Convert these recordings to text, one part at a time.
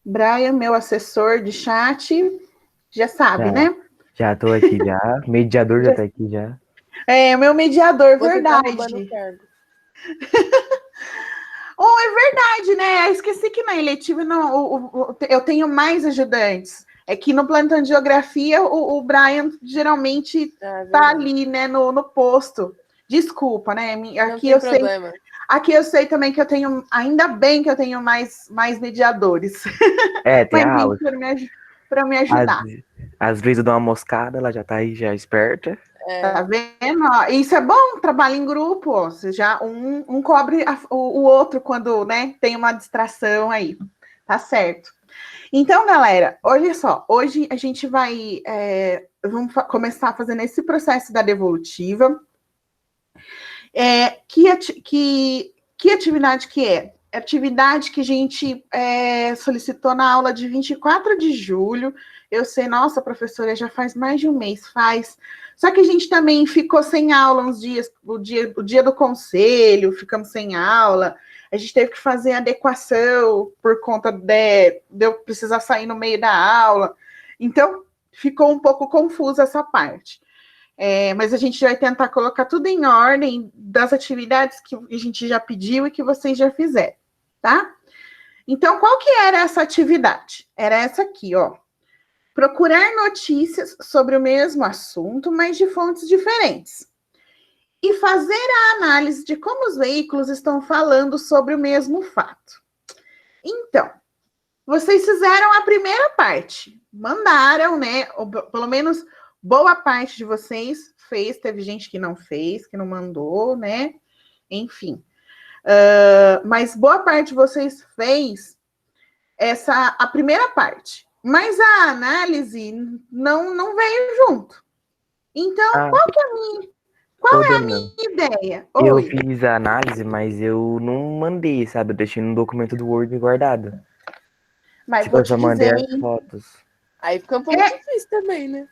Brian, meu assessor de chat, já sabe, Já, né? já tô aqui já. Mediador já tá aqui já. É, meu mediador, Você tá roubando o verdade. cargo. Oh, é verdade, né? Eu esqueci que na eletiva não, eu tenho mais ajudantes. É que no plantão de geografia o Brian geralmente É tá verdade. ali, né, no posto. Desculpa, né? Não tem problema. Aqui eu sei também que eu tenho, ainda bem que eu tenho mais mediadores. É, tem Mais a gente aula. para me Às, ajudar. às vezes eu dou uma moscada, ela já tá aí, já esperta. Tá É, vendo? Ó, isso é bom, trabalho em grupo. Ó. Você já um cobre o outro quando, né, tem uma distração aí. Tá certo. Então, galera, olha só. Hoje a gente vai vamos começar fazendo esse processo da devolutiva. Que atividade que é? É atividade que a gente solicitou na aula de 24 de julho. Eu sei, nossa, professora, já faz mais de um mês, faz. Só que a gente também ficou sem aula uns dias, o dia do conselho, ficamos sem aula. A gente teve que fazer adequação por conta de eu precisar sair no meio da aula. Então, ficou um pouco confusa essa parte. Mas a gente vai tentar colocar tudo em ordem das atividades que a gente já pediu e que vocês já fizeram, tá? Então, qual que era essa atividade? Era essa aqui, ó. Procurar notícias sobre o mesmo assunto, mas de fontes diferentes. E fazer a análise de como os veículos estão falando sobre o mesmo fato. Então, vocês fizeram a primeira parte, mandaram, né? Ou pelo menos boa parte de vocês fez, teve gente que não fez, que não mandou, né? Enfim. Mas boa parte de vocês fez a primeira parte. Mas a análise não veio junto. Então, Ah, qual ô é a Daniel, minha ideia? eu Oi. fiz a análise, mas eu não mandei, sabe? Eu deixei no documento do Word guardado. Mas Tipo, vou eu te só mandei dizer, as hein? fotos. aí fica um pouco difícil também, né?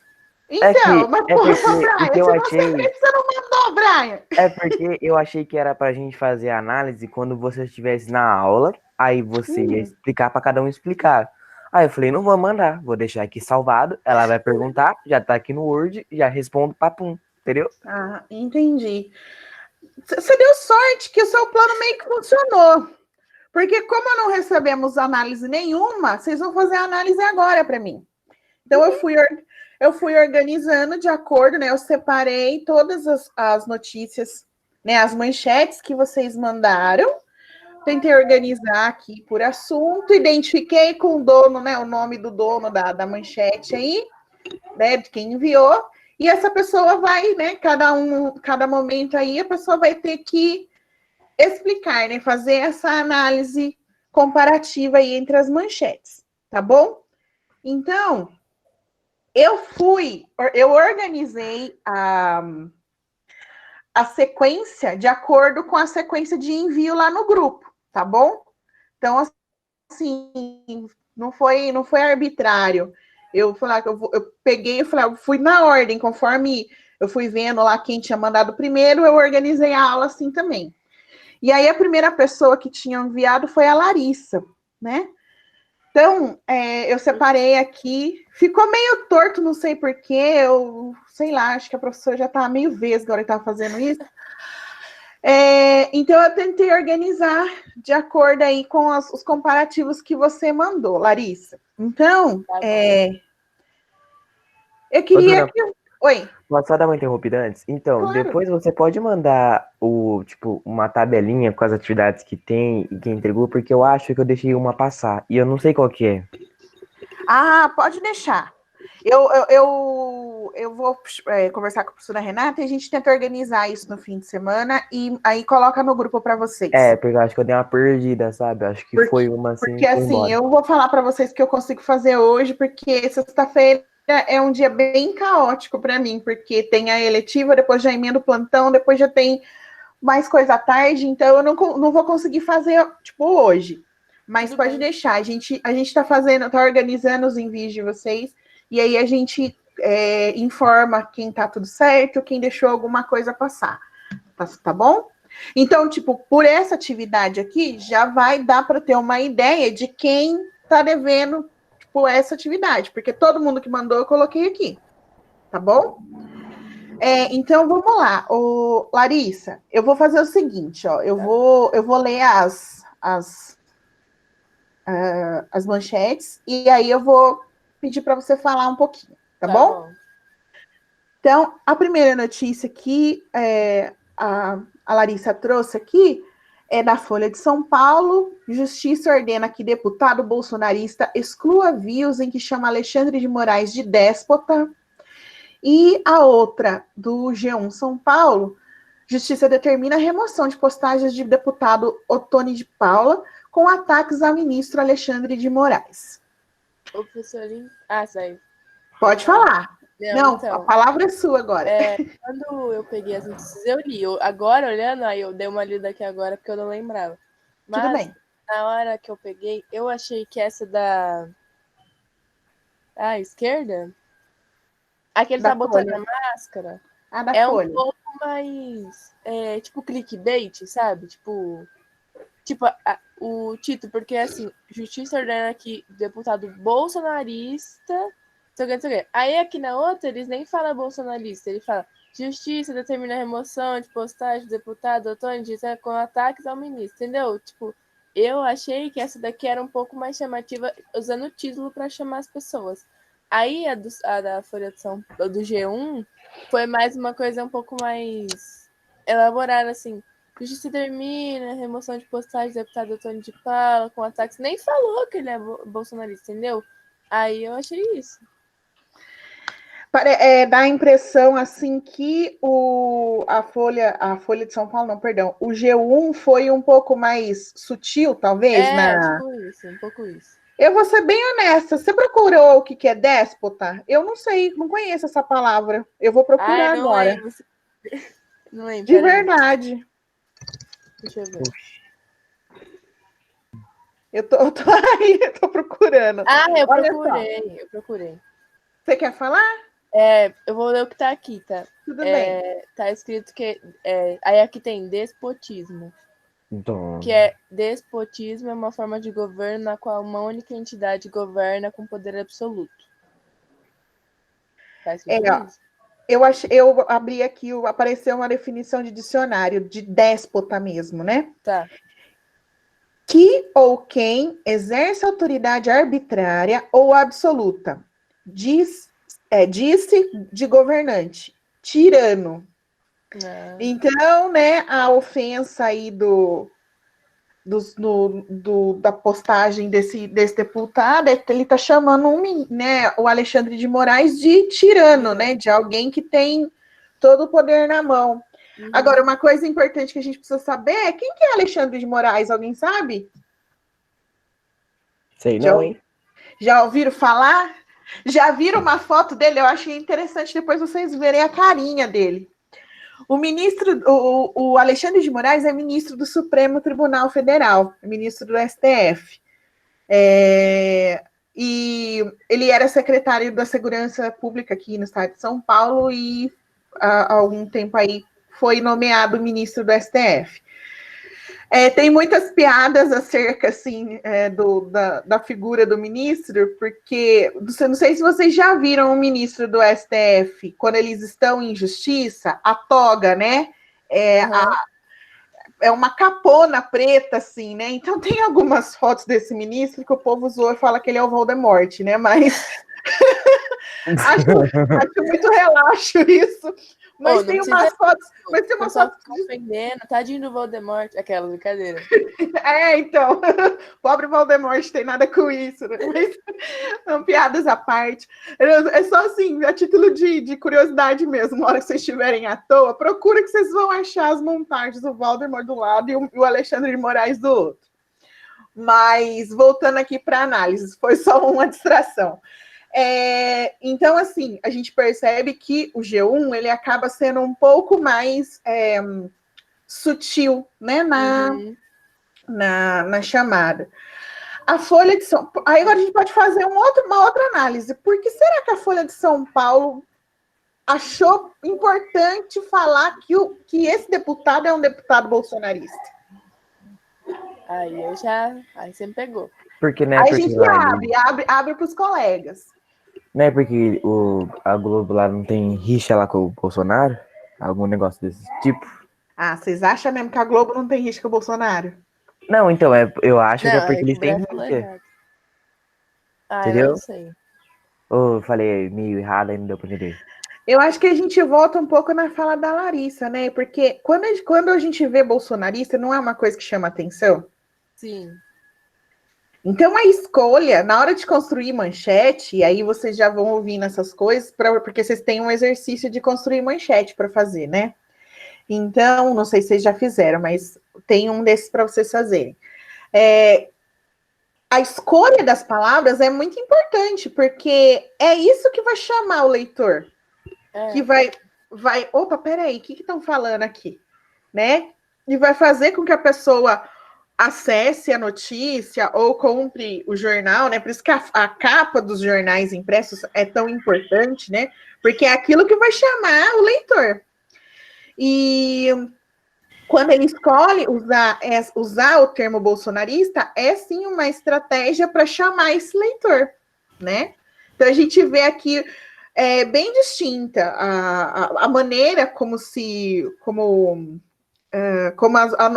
Então, mas É porra, porque o que Brian, eu se você achei, fez, você não mandou, Brian. é porque eu achei que era pra gente fazer a análise quando você estivesse na aula, aí você ia explicar pra cada um explicar. Aí eu falei, não vou mandar, vou deixar aqui salvado, ela vai perguntar, já tá aqui no Word, já respondo papum, entendeu? Ah, entendi. Você deu sorte que o seu plano meio que funcionou. Porque como não recebemos análise nenhuma, vocês vão fazer a análise agora para mim. Então eu fui organizando de acordo, né? Eu separei todas as notícias, né? As manchetes que vocês mandaram. Tentei organizar aqui por assunto, identifiquei com o dono, né? O nome do dono da manchete aí, né? De quem enviou. E essa pessoa vai, né? Cada momento aí, a pessoa vai ter que explicar, né? Fazer essa análise comparativa aí entre as manchetes, tá bom? Então, eu organizei a sequência de acordo com a sequência de envio lá no grupo, tá bom? Então, assim, não foi arbitrário. Eu peguei, eu fui na ordem, conforme eu fui vendo lá quem tinha mandado primeiro, eu organizei a aula assim também. E aí a primeira pessoa que tinha enviado foi a Larissa, né? Então, eu separei aqui, ficou meio torto, não sei porquê, eu sei lá, acho que a professora já estava meio vesga agora que estava fazendo isso. Então, eu tentei organizar de acordo aí com os comparativos que você mandou, Larissa. Então, Tá bom. eu Ô, queria Dona, que... Oi, posso só dar uma interrompida antes? Então, claro. depois você pode mandar uma tabelinha com as atividades que tem e quem entregou, porque eu acho que eu deixei uma passar, e eu não sei qual que é. Ah, pode deixar. Eu vou conversar com a professora Renata e a gente tenta organizar isso no fim de semana e aí coloca no grupo para vocês. É, porque eu acho que eu dei uma perdida, sabe? Acho que Porque, foi uma assim, porque foi assim, embora. eu vou falar para vocês que eu consigo fazer hoje, porque sexta-feira é um dia bem caótico para mim, porque tem a eletiva, depois já emenda o plantão, depois já tem mais coisa à tarde, então eu não vou conseguir fazer, tipo, hoje. Mas Tudo pode bem. deixar, a gente tá organizando os envios de vocês, e aí a gente informa quem tá tudo certo, quem deixou alguma coisa passar. Tá bom? Então, tipo, por essa atividade aqui, já vai dar para ter uma ideia de quem tá devendo, tipo, essa atividade, porque todo mundo que mandou eu coloquei aqui, tá bom? Então, vamos lá. Larissa, eu vou fazer o seguinte, ó, eu vou ler as manchetes e aí eu vou pedir para você falar um pouquinho, tá bom? Então, a primeira notícia que a Larissa trouxe aqui é da Folha de São Paulo. Justiça ordena que deputado bolsonarista exclua avios em que chama Alexandre de Moraes de déspota. E a outra, do G1 São Paulo, Justiça determina a remoção de postagens de deputado Ottoni de Paula com ataques ao ministro Alexandre de Moraes. O professorinho... saiu. Pode falar. Não, então, a palavra é sua agora. Quando eu peguei as notícias, eu li. Agora, olhando, aí eu dei uma lida aqui agora, porque eu não lembrava. Mas, tudo bem. Na hora que eu peguei, eu achei que essa da esquerda, aquele tá botando a máscara, da Folha. Um pouco mais, tipo, clickbait, sabe? Tipo o título, porque assim, Justiça ordena que deputado bolsonarista, sei o que. Aí aqui na outra, eles nem falam bolsonarista, ele fala Justiça determina a remoção de postagem do deputado Ottoni com ataques ao ministro, entendeu? Tipo, eu achei que essa daqui era um pouco mais chamativa, usando o título para chamar as pessoas. Aí a da Folha de São Paulo, do G1, foi mais uma coisa um pouco mais elaborada, assim. Justiça termina, remoção de postagem do deputado Ottoni de Paula com ataques. Nem falou que ele é bolsonarista, entendeu? Aí eu achei isso. Dá a impressão, assim, que a Folha de São Paulo, não, perdão, o G1 foi um pouco mais sutil, talvez, tipo isso, um pouco isso. Eu vou ser bem honesta. Você procurou o que é déspota? Eu não sei, não conheço essa palavra. Eu vou procurar agora. Lembro. Não lembro. De verdade. Deixa eu ver. Eu tô procurando. Eu procurei. Você quer falar? Eu vou ler o que tá aqui, tá? Tudo bem. Tá escrito que... aí aqui tem despotismo. Então... Que despotismo é uma forma de governo na qual uma única entidade governa com poder absoluto. Tá escrito isso? Eu abri aqui, apareceu uma definição de dicionário de déspota mesmo, né? Tá. Que ou quem exerce autoridade arbitrária ou absoluta. Disse de governante. Tirano. Então, né, a ofensa aí da postagem desse deputado, ele está chamando o Alexandre de Moraes de tirano, né? De alguém que tem todo o poder na mão. Uhum. Agora, uma coisa importante que a gente precisa saber é quem que é Alexandre de Moraes? Alguém sabe? Sei não, hein? Já ouviram falar? Já viram uma foto dele? Eu achei interessante depois vocês verem a carinha dele. O Alexandre de Moraes é ministro do Supremo Tribunal Federal, ministro do STF. E ele era secretário da Segurança Pública aqui no estado de São Paulo e há algum tempo aí foi nomeado ministro do STF. Tem muitas piadas acerca, assim, da figura do ministro, porque, não sei se vocês já viram o ministro do STF, quando eles estão em justiça, a toga, né? É uma capona preta, assim, né? Então tem algumas fotos desse ministro que o povo zoa e fala que ele é o Voldemort, né? Mas acho muito relaxo isso. Mas tem umas fotos. Mas tem umas fotos. Ofendendo, tadinho do Voldemort. Aquela brincadeira. Então. Pobre Voldemort, tem nada com isso, né? Mas são piadas à parte. É só assim, a título de curiosidade mesmo. Na hora que vocês estiverem à toa, procura que vocês vão achar as montagens do Voldemort do lado e o Alexandre de Moraes do outro. Mas, voltando aqui para a análise, foi só uma distração. Então, assim, a gente percebe que o G1 ele acaba sendo um pouco mais sutil, né, na chamada. A Folha de São Paulo... Aí agora a gente pode fazer uma outra análise. Por que será que a Folha de São Paulo achou importante falar que esse deputado é um deputado bolsonarista? Aí você me pegou. Porque não é Aí a porque gente lá abre para os colegas. não é porque a Globo lá não tem rixa lá com o Bolsonaro? Algum negócio desse tipo? Ah, vocês acham mesmo que a Globo não tem risco com o Bolsonaro? Não, então, eu acho que é Não, porque é que o eles têm Brian falou rixa, errado. Ah, eu não entendeu? sei. Ou eu falei meio errado aí, não deu pra entender. Eu acho que a gente volta um pouco na fala da Larissa, né? Porque quando a gente vê bolsonarista, não é uma coisa que chama atenção. Sim. Então, a escolha, na hora de construir manchete, e aí vocês já vão ouvindo essas coisas, porque vocês têm um exercício de construir manchete para fazer, né? Então, não sei se vocês já fizeram, mas tem um desses para vocês fazerem. A escolha das palavras é muito importante, porque é isso que vai chamar o leitor. Que vai. Opa, peraí, o que estão falando aqui? Né? E vai fazer com que a pessoa acesse a notícia ou compre o jornal, né? Por isso que a capa dos jornais impressos é tão importante, né? Porque é aquilo que vai chamar o leitor. E quando ele escolhe usar o termo bolsonarista, é sim uma estratégia para chamar esse leitor, né? Então a gente vê aqui bem distinta a maneira como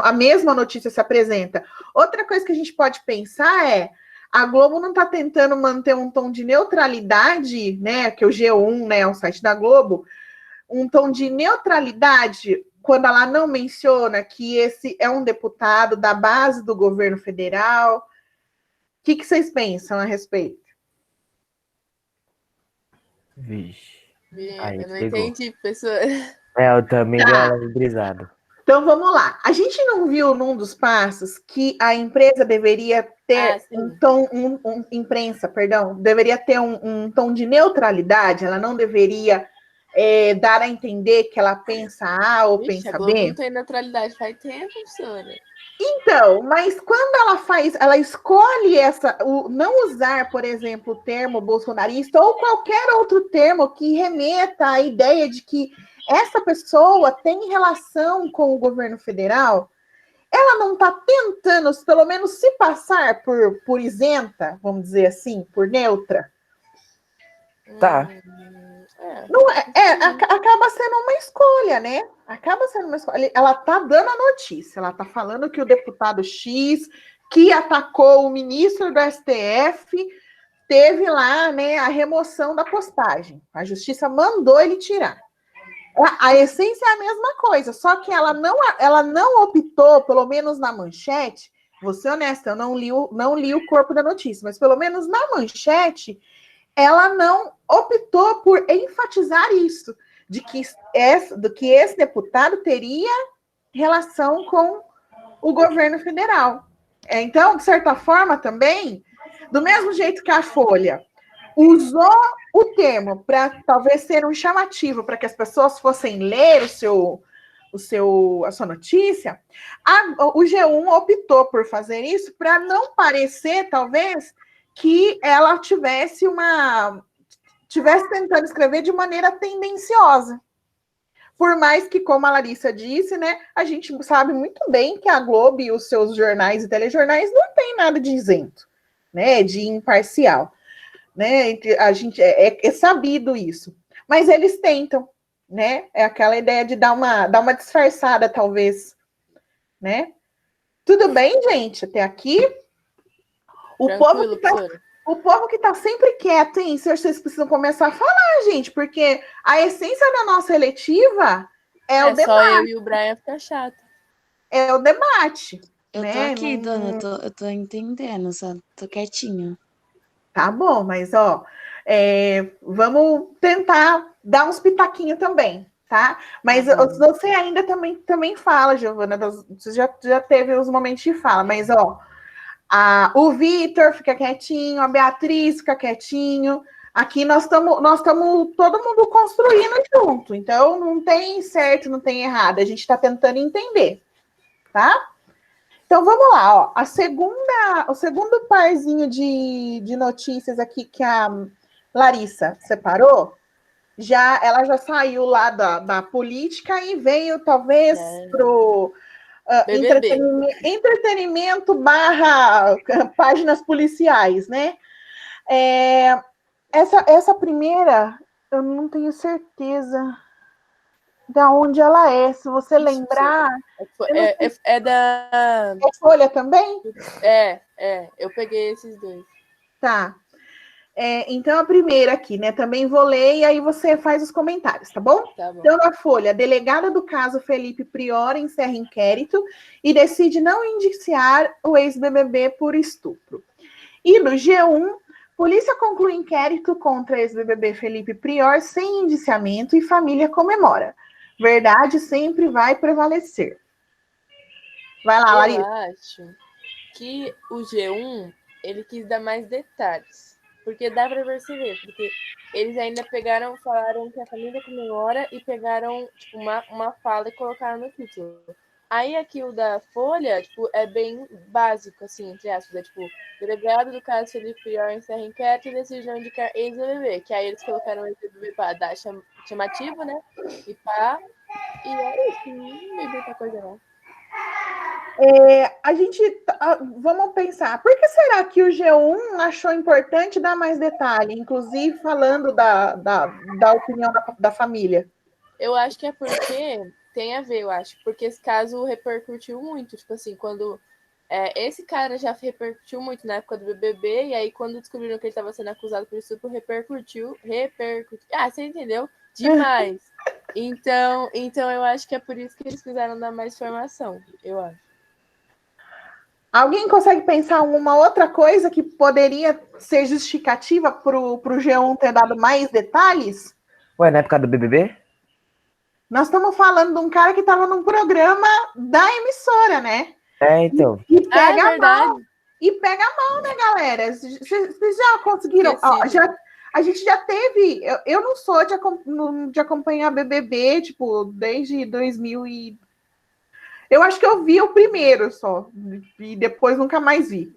a mesma notícia se apresenta. Outra coisa que a gente pode pensar é a Globo não está tentando manter um tom de neutralidade, né? Que o G1, né, é um site da Globo, um tom de neutralidade quando ela não menciona que esse é um deputado da base do governo federal. O que vocês pensam a respeito? Vixe. Aí Eu não pegou. entendi, pessoa. Eu também dei uma leve brisada. Então vamos lá. A gente não viu num dos passos que a empresa deveria ter um tom, imprensa, perdão, deveria ter um tom de neutralidade, ela não deveria dar a entender que ela pensa A ou Vixe, pensa a Globo B. não tem neutralidade faz tempo, senhora. Então, mas quando ela escolhe não usar, por exemplo, o termo bolsonarista ou qualquer outro termo que remeta à ideia de que essa pessoa tem relação com o governo federal, ela não está tentando, pelo menos, se passar por isenta, vamos dizer assim, por neutra. Tá. Não acaba sendo uma escolha, né? Acaba sendo uma escolha. Ela está dando a notícia, ela está falando que o deputado X, que atacou o ministro do STF, teve lá, né, a remoção da postagem. A justiça mandou ele tirar. A essência é a mesma coisa, só que ela não optou, pelo menos na manchete, vou ser honesta, eu não li o corpo da notícia, mas pelo menos na manchete, ela não optou por enfatizar isso, de que esse deputado teria relação com o governo federal. Então, de certa forma, também, do mesmo jeito que a Folha usou o termo para talvez ser um chamativo para que as pessoas fossem ler a sua notícia, o G1 optou por fazer isso para não parecer, talvez, que ela tivesse tentando escrever de maneira tendenciosa. Por mais que, como a Larissa disse, né, a gente sabe muito bem que a Globo e os seus jornais e telejornais não tem nada de isento, né, de imparcial. Né? A gente é sabido isso. Mas eles tentam, né? É aquela ideia de dar uma disfarçada, talvez. Né? Tudo bem, gente? Até aqui. O povo que tá sempre quieto, hein? Vocês precisam começar a falar, gente, porque a essência da nossa eletiva é o debate. Só eu e o Brian ficar chato. É o debate. Eu tô aqui, dona, eu tô entendendo, só tô quietinho. Tá bom, mas vamos tentar dar uns pitaquinhos também, tá? Mas você ainda também fala, Giovana, você já teve os momentos de fala, mas o Vitor fica quietinho, a Beatriz fica quietinho. Aqui nós estamos todo mundo construindo junto, então não tem certo, não tem errado, a gente está tentando entender, tá? Então vamos lá, o segundo parzinho de notícias aqui que a Larissa separou, ela já saiu lá da política e veio talvez BBB. Entretenimento barra páginas policiais, né? Essa primeira, eu não tenho certeza da onde ela é. Se você lembrar... É da... É Folha também? Eu peguei esses dois. Tá. Então, a primeira aqui, né? Também vou ler e aí você faz os comentários, tá bom? Tá bom. Então, na Folha, delegada do caso Felipe Prior encerra inquérito e decide não indiciar o ex-BBB por estupro. E no G1, polícia conclui inquérito contra ex-BBB Felipe Prior sem indiciamento e família comemora. Verdade sempre vai prevalecer. Vai lá, Larissa. Eu acho que o G1, ele quis dar mais detalhes. Porque dá para perceber, porque eles ainda falaram que a família comemora e pegaram tipo, uma fala e colocaram no título. Aí aqui o da Folha, tipo, é bem básico, assim, entre aspas. É tipo, delegado do caso Felipe Prior encerra inquérito e decide não indicar ex-BBB. Que aí eles colocaram ex-BBB para dar chamativo, né? E pá. E é isso, não tem muita coisa não. Vamos pensar, por que será que o G1 achou importante dar mais detalhe, inclusive falando da opinião da família? Eu acho que é porque tem a ver, eu acho, porque esse caso repercutiu muito, tipo assim, quando esse cara já repercutiu muito na época do BBB, e aí quando descobriram que ele estava sendo acusado por estupro, repercutiu, você entendeu? Demais. Então eu acho que é por isso que eles quiseram dar mais informação, eu acho. Alguém consegue pensar uma outra coisa que poderia ser justificativa para o G1 ter dado mais detalhes? Ué, na época do BBB? Nós estamos falando de um cara que estava num programa da emissora, né? Então. E pega verdade. mal. E pega mal, né, galera? Vocês já conseguiram... a gente já teve... Eu não sou de acompanhar BBB, tipo, desde 2000 e... Eu acho que eu vi o primeiro só. E depois nunca mais vi.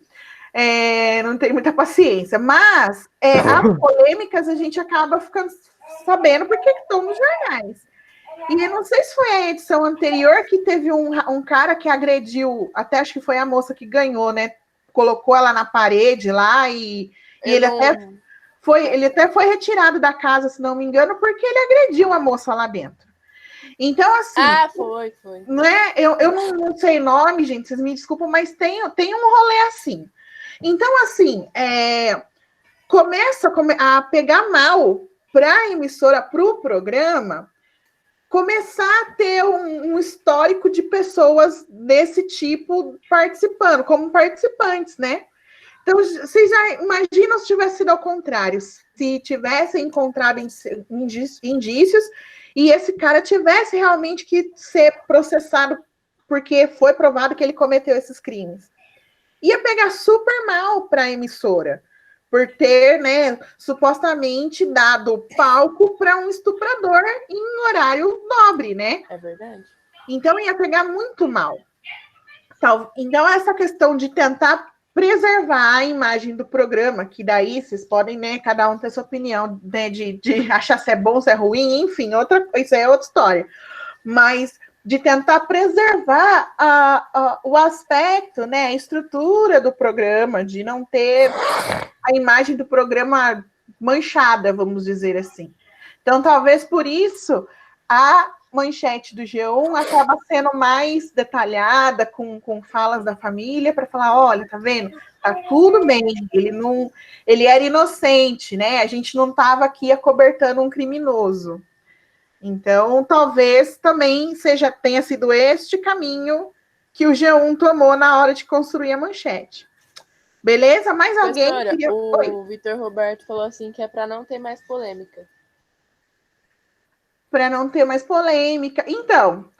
Não tenho muita paciência. Mas as polêmicas a gente acaba ficando sabendo porque estão nos jornais. E eu não sei se foi a edição anterior que teve um cara que agrediu, até acho que foi a moça que ganhou, né? Colocou ela na parede lá e ele até foi retirado da casa, se não me engano, porque ele agrediu a moça lá dentro. Então, assim... Foi. Né? Eu não sei nome, gente, vocês me desculpam, mas tem um rolê assim. Então, assim, começa a pegar mal para a emissora, para o programa, começar a ter um histórico de pessoas desse tipo participando, como participantes, né? Então, vocês já imaginam se tivesse sido ao contrário, se tivessem encontrado indícios e esse cara tivesse realmente que ser processado porque foi provado que ele cometeu esses crimes. Ia pegar super mal para a emissora, por ter, né, supostamente dado palco para um estuprador em horário nobre, né? É verdade. Então ia pegar muito mal. Então essa questão de tentar preservar a imagem do programa, que daí vocês podem, né, cada um ter sua opinião, né, de achar se é bom, se é ruim, enfim, isso é outra história. Mas de tentar preservar o aspecto, né, a estrutura do programa, de não ter a imagem do programa manchada, vamos dizer assim. Então, talvez por isso, a manchete do G1 acaba sendo mais detalhada, com falas da família, para falar, olha, tá vendo? Tá tudo bem, ele era inocente, né? A gente não estava aqui acobertando um criminoso. Então, talvez também tenha sido este caminho que o G1 tomou na hora de construir a manchete. Beleza? Mais alguém? O Vitor Roberto falou assim que é para não ter mais polêmica. Para não ter mais polêmica. Então,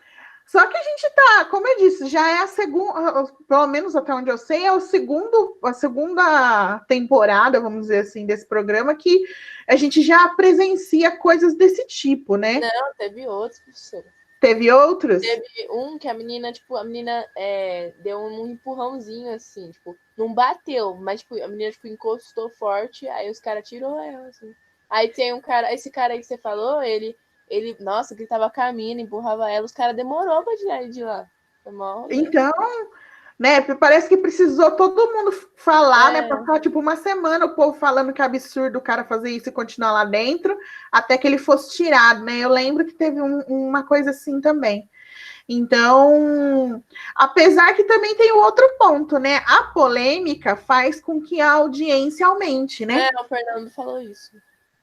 só que a gente tá, como eu disse, já é a segunda, pelo menos até onde eu sei, a segunda temporada, vamos dizer assim, desse programa que a gente já presencia coisas desse tipo, né? Não, teve outros, professora. Teve outros? Teve um que a menina deu um empurrãozinho, assim, tipo, não bateu, mas tipo, a menina encostou forte, aí os caras tirou ela, assim. Aí tem um cara, esse cara aí que você falou, ele nossa, gritava com a mina, empurrava ela, os caras demorou pra tirar ele de lá. Foi mó rolê. Então, né, parece que precisou todo mundo falar, né, É. pra ficar tipo uma semana o povo falando que é absurdo o cara fazer isso e continuar lá dentro, até que ele fosse tirado, né? Eu lembro que teve uma coisa assim também. Então, apesar que também tem o outro ponto, né? A polêmica faz com que a audiência aumente, né? É, o Fernando falou isso.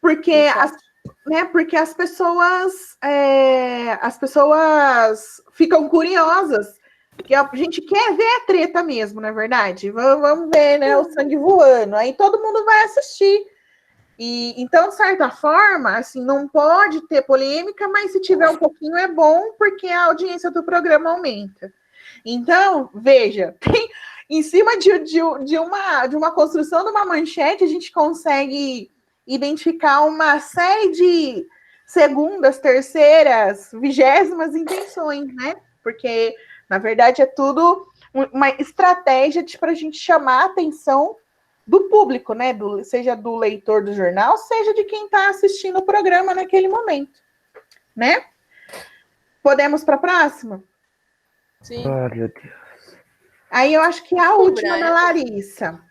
Porque no chat. porque as pessoas ficam curiosas. Que a gente quer ver a treta mesmo, não é verdade? Vamos ver, né? O sangue voando. Aí todo mundo vai assistir. E então, de certa forma, assim, não pode ter polêmica, mas se tiver um pouquinho é bom, porque a audiência do programa aumenta. Então, veja, em cima de uma construção de uma manchete, a gente consegue identificar uma série de segundas, terceiras, vigésimas intenções, né? Porque, na verdade, é tudo uma estratégia para a gente chamar a atenção do público, né? Seja do leitor do jornal, seja de quem está assistindo o programa naquele momento, né? Podemos para a próxima? Sim. Ah, meu Deus. Aí eu acho que é a última da Larissa.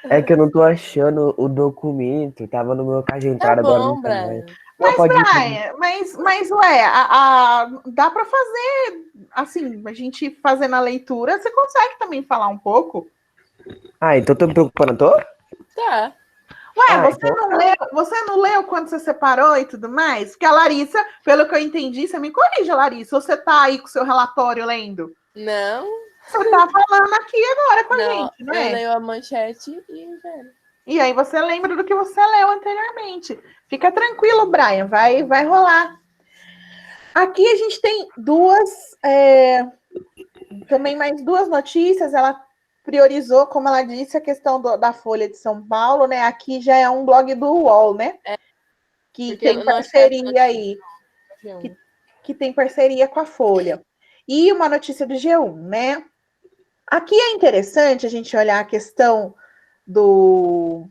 É que eu não tô achando o documento. Tava no meu caixa de Tá entrada, agora não bom, tá mais. Brian. Não, Mas, pode ir. Brian, dá para fazer, assim, a gente fazendo a leitura, você consegue também falar um pouco? Ah, então tô me preocupando, tô? Tá. Ué, Ah, você não leu quando você separou e tudo mais? Porque a Larissa, pelo que eu entendi, você me corrija, Larissa, você tá aí com o seu relatório lendo? Não, Você tá falando aqui agora com a não. gente, não Eu é? leio a manchete e velho. E aí você lembra do que você leu anteriormente. Fica tranquilo, Brian, vai rolar. Aqui a gente tem também mais duas notícias. Ela priorizou, como ela disse, a questão da Folha de São Paulo, né? Aqui já é um blog do UOL, né? Que Porque tem eu não achei essa parceria aí, G1. que tem parceria com a Folha. E uma notícia do G1, né? Aqui é interessante a gente olhar a questão do...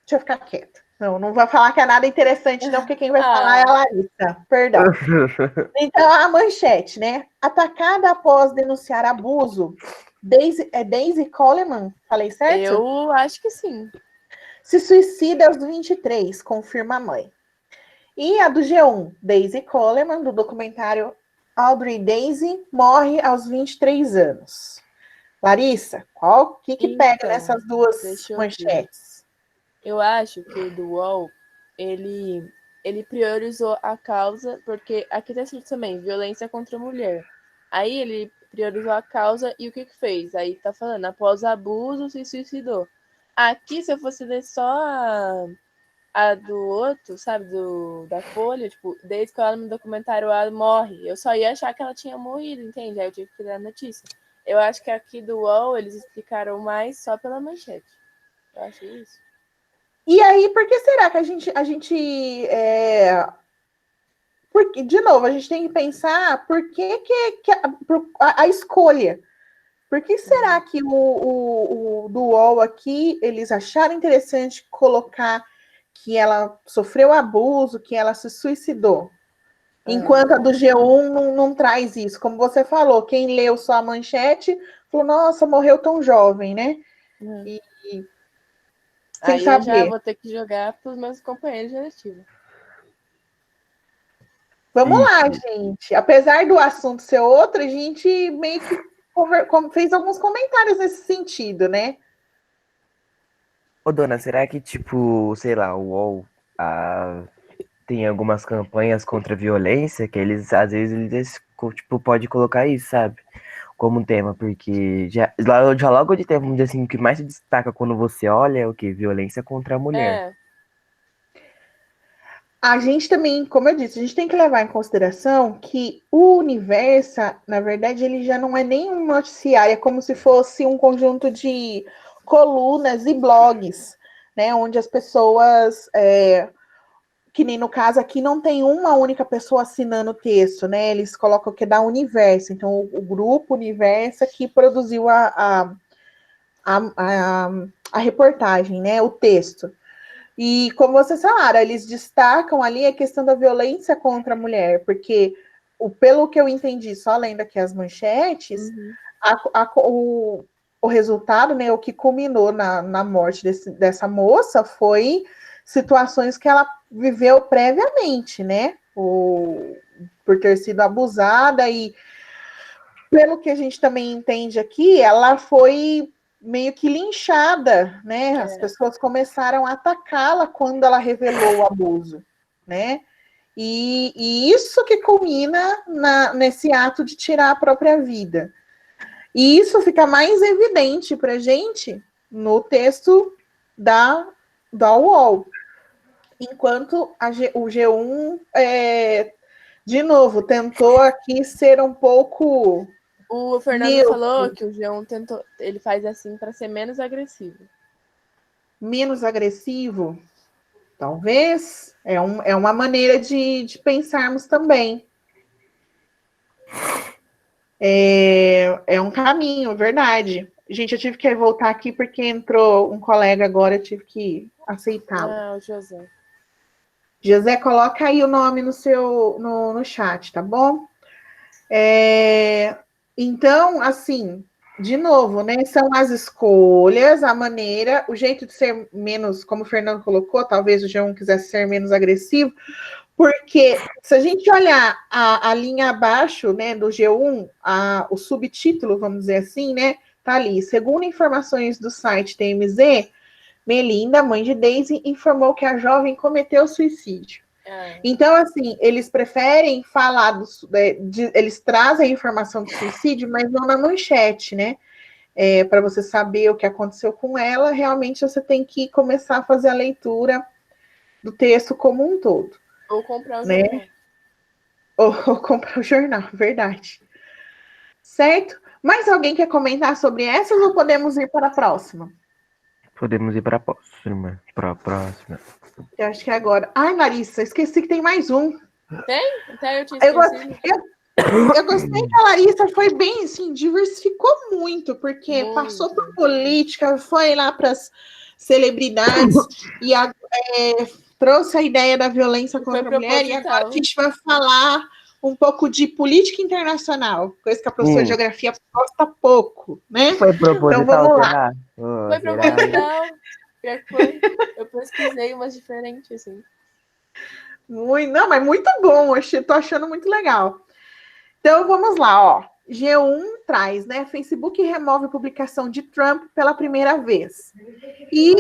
Deixa eu ficar quieta. Não vou falar que é nada interessante, não, porque quem vai falar é a Larissa. Perdão. Então, a manchete, né? Atacada após denunciar abuso. Daisy Coleman, falei certo? Eu acho que sim. Se suicida aos 23, confirma a mãe. E a do G1, Daisy Coleman, do documentário Audrey Daisy, morre aos 23 anos. Larissa, o que pega Então, nessas duas deixa eu manchetes? Eu acho que o do UOL, ele priorizou a causa, porque aqui tá escrito também, violência contra a mulher. Aí ele priorizou a causa e o que fez? Aí tá falando, após abuso, se suicidou. Aqui, se eu fosse ler só a do outro, sabe, da Folha, tipo, desde que ela no documentário ela morre, eu só ia achar que ela tinha morrido, entende? Aí eu tive que ler a notícia. Eu acho que aqui do UOL eles explicaram mais só pela manchete. Eu acho isso. E aí, por que será que porque, de novo, a gente tem que pensar por que a escolha. Por que será que o do UOL aqui, eles acharam interessante colocar que ela sofreu abuso, que ela se suicidou? Enquanto a do G1 não traz isso. Como você falou, quem leu só a manchete falou, nossa, morreu tão jovem, né? E sem Aí eu já saber. vou ter que jogar para os meus companheiros de eletiva. Vamos lá, gente. Apesar do assunto ser outro, a gente meio que fez alguns comentários nesse sentido, né? Ô, dona, será que, tipo, sei lá, o UOL tem algumas campanhas contra a violência que eles, às vezes, tipo, pode colocar isso, sabe? Como tema, porque já logo de tempo, vamos dizer assim, o que mais se destaca quando você olha é o que? Violência contra a mulher. É, A gente também, como eu disse, a gente tem que levar em consideração que o Universo, na verdade, ele já não é nem um noticiário, é como se fosse um conjunto de colunas e blogs, né? Onde as pessoas, que nem no caso aqui, não tem uma única pessoa assinando o texto, né? Eles colocam que é da Universo, então o grupo Universo que produziu a reportagem, né? O texto. E como vocês falaram, eles destacam ali a questão da violência contra a mulher, porque pelo que eu entendi, só lendo aqui as manchetes, o resultado, né, o que culminou na morte dessa moça foi situações que ela viveu previamente, né? Por ter sido abusada e, pelo que a gente também entende aqui, ela foi meio que linchada, né? As pessoas começaram a atacá-la quando ela revelou o abuso, né? E isso que culmina nesse ato de tirar a própria vida. E isso fica mais evidente para a gente no texto da UOL. Enquanto o G1, de novo, tentou aqui ser um pouco... O Fernando falou que o G1 tentou, ele faz assim para ser menos agressivo. Menos agressivo? Talvez. É uma maneira de pensarmos também. É um caminho, verdade. Gente, eu tive que voltar aqui porque entrou um colega agora, eu tive que aceitá-lo. Ah, o José. José, coloca aí o nome no chat, tá bom? Então, assim, de novo, né? São as escolhas, a maneira, o jeito de ser menos, como o Fernando colocou, talvez o G1 quisesse ser menos agressivo, porque se a gente olhar a linha abaixo, né, do G1, o subtítulo, vamos dizer assim, né, tá ali. Segundo informações do site TMZ, Melinda, mãe de Daisy, informou que a jovem cometeu suicídio. Então, assim, eles preferem falar eles trazem a informação do suicídio, mas não na manchete, né? Para você saber o que aconteceu com ela, realmente você tem que começar a fazer a leitura do texto como um todo. Ou comprar o jornal. Ou comprar o jornal, verdade. Certo? Mais alguém quer comentar sobre essas ou podemos ir para a próxima? Podemos ir para a próxima. Eu acho que é agora. Ai, Larissa, esqueci que tem mais um. Tem? Até eu tinha esquecido. Eu gostei que a Larissa foi bem, assim, diversificou muito, porque passou por política, foi lá para as celebridades e trouxe a ideia da violência contra a mulher, e agora a gente vai falar um pouco de política internacional, coisa que a professora de geografia gosta pouco, né? Foi proposital, então, vamos lá. Foi proposital. Foi. Eu pesquisei umas diferentes, assim. Não, mas muito bom, tô achando muito legal. Então, vamos lá, ó. G1 traz, né? Facebook remove publicação de Trump pela primeira vez. E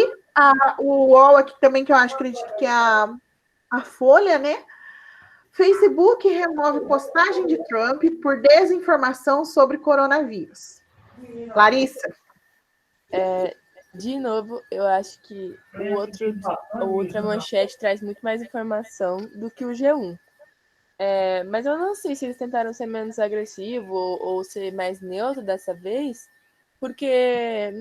o UOL aqui também, que eu acredito que é a Folha, né? Facebook remove postagem de Trump por desinformação sobre coronavírus. Larissa? De novo, eu acho que a outra manchete traz muito mais informação do que o G1. Mas eu não sei se eles tentaram ser menos agressivo ou ser mais neutro dessa vez, porque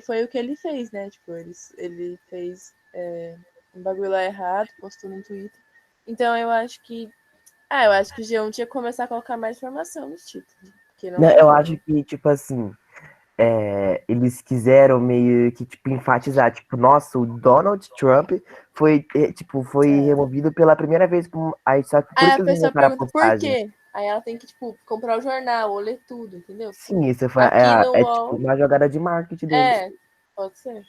foi o que ele fez, né? Tipo, ele fez um bagulho lá errado, postou no Twitter. Então eu acho que o G1 tinha que começar a colocar mais informação nos títulos. Eu acho que, tipo assim, eles quiseram meio que, tipo, enfatizar, tipo, nossa, o Donald Trump foi removido pela primeira vez. Aí só que Aí a pessoa pergunta por quê? Aí ela tem que, tipo, comprar o jornal ou ler tudo, entendeu? Sim, isso foi tipo, uma jogada de marketing deles. Pode ser.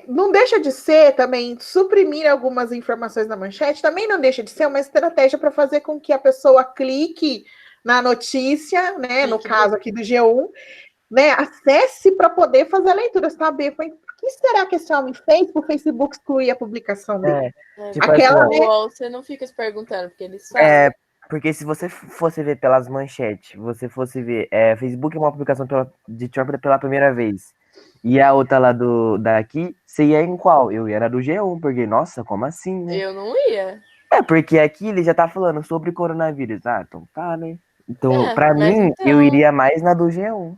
Não deixa de ser também suprimir algumas informações na manchete, também não deixa de ser uma estratégia para fazer com que a pessoa clique na notícia, né? No caso aqui do G1, né? Acesse para poder fazer a leitura, saber o que será que esse homem fez para o Facebook excluir a publicação dele. Tipo aquela, assim, né? Você não fica se perguntando, porque eles falam. Porque se você fosse ver pelas manchetes, você fosse ver, Facebook é uma publicação de Trump pela primeira vez. E a outra lá daqui, você ia em qual? Eu ia na do G1, porque, nossa, como assim, né? Eu não ia. Porque aqui ele já tá falando sobre coronavírus. Então tá, né? Então, pra mim, então... eu iria mais na do G1.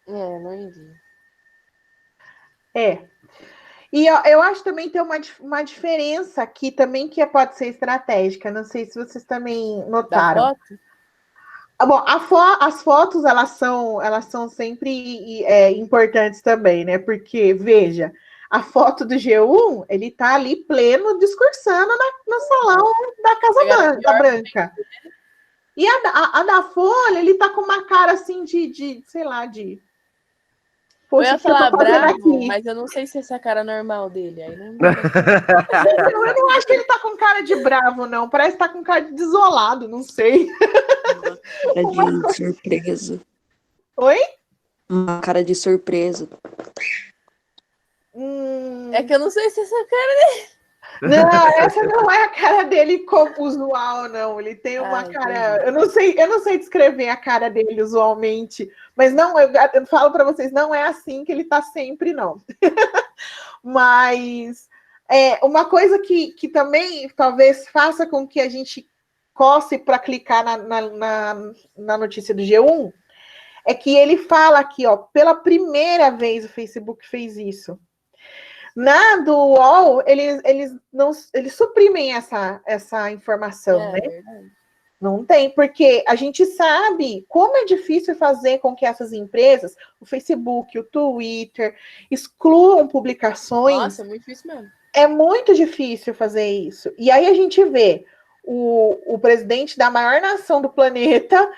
Não iria. E eu acho também tem uma diferença aqui também que pode ser estratégica. Não sei se vocês também notaram. Da foto? Bom, as fotos elas são sempre importantes também, né? Porque, veja, a foto do G1, ele tá ali pleno discursando no salão da Casa Branca. E a da Folha, ele tá com uma cara assim de sei lá, de... Eu ia Poxa, o que eu falar tô fazendo bravo, aqui? mas eu não sei se essa é a cara normal dele. Aí não... Eu não acho que ele tá com cara de bravo, não. Parece que tá com cara de desolado, não sei. Cara de surpresa. Oi? Uma cara de surpresa. É que eu não sei se essa cara... Não, essa não é a cara dele como usual, não. Ele tem uma cara. Eu não sei descrever a cara dele usualmente, mas não, eu falo para vocês, não é assim que ele tá sempre, não. Mas uma coisa que também talvez faça com que a gente coce para clicar na notícia do G1 é que ele fala aqui, ó, pela primeira vez o Facebook fez isso. Na do UOL, eles suprimem essa informação, né? Verdade. Não tem, porque a gente sabe como é difícil fazer com que essas empresas, o Facebook, o Twitter, excluam publicações. Nossa, é muito difícil mesmo. É muito difícil fazer isso. E aí a gente vê o presidente da maior nação do planeta